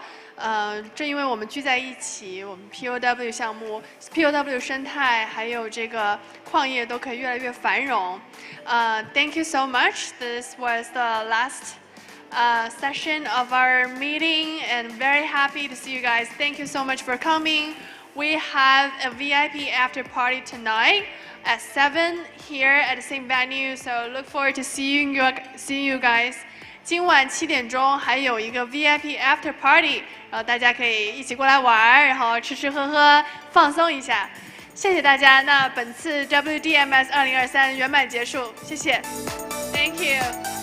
正因为我们聚在一起，我们 POW 项目、POW 生态，还有这个矿业都可以越来越繁荣。Thank you so much. This was the last session of our meeting, and very happy to see you guys. Thank you so much for coming. We have a VIP after party tonight at 7 here at the same venue, so look forward to seeing you guys. 今晚7点钟还有一个 VIP after party， 然后大家可以一起过来玩，然后吃吃喝喝，放松一下。谢谢大家，那本次 WDMS 2023圆满结束，谢谢 ，Thank you。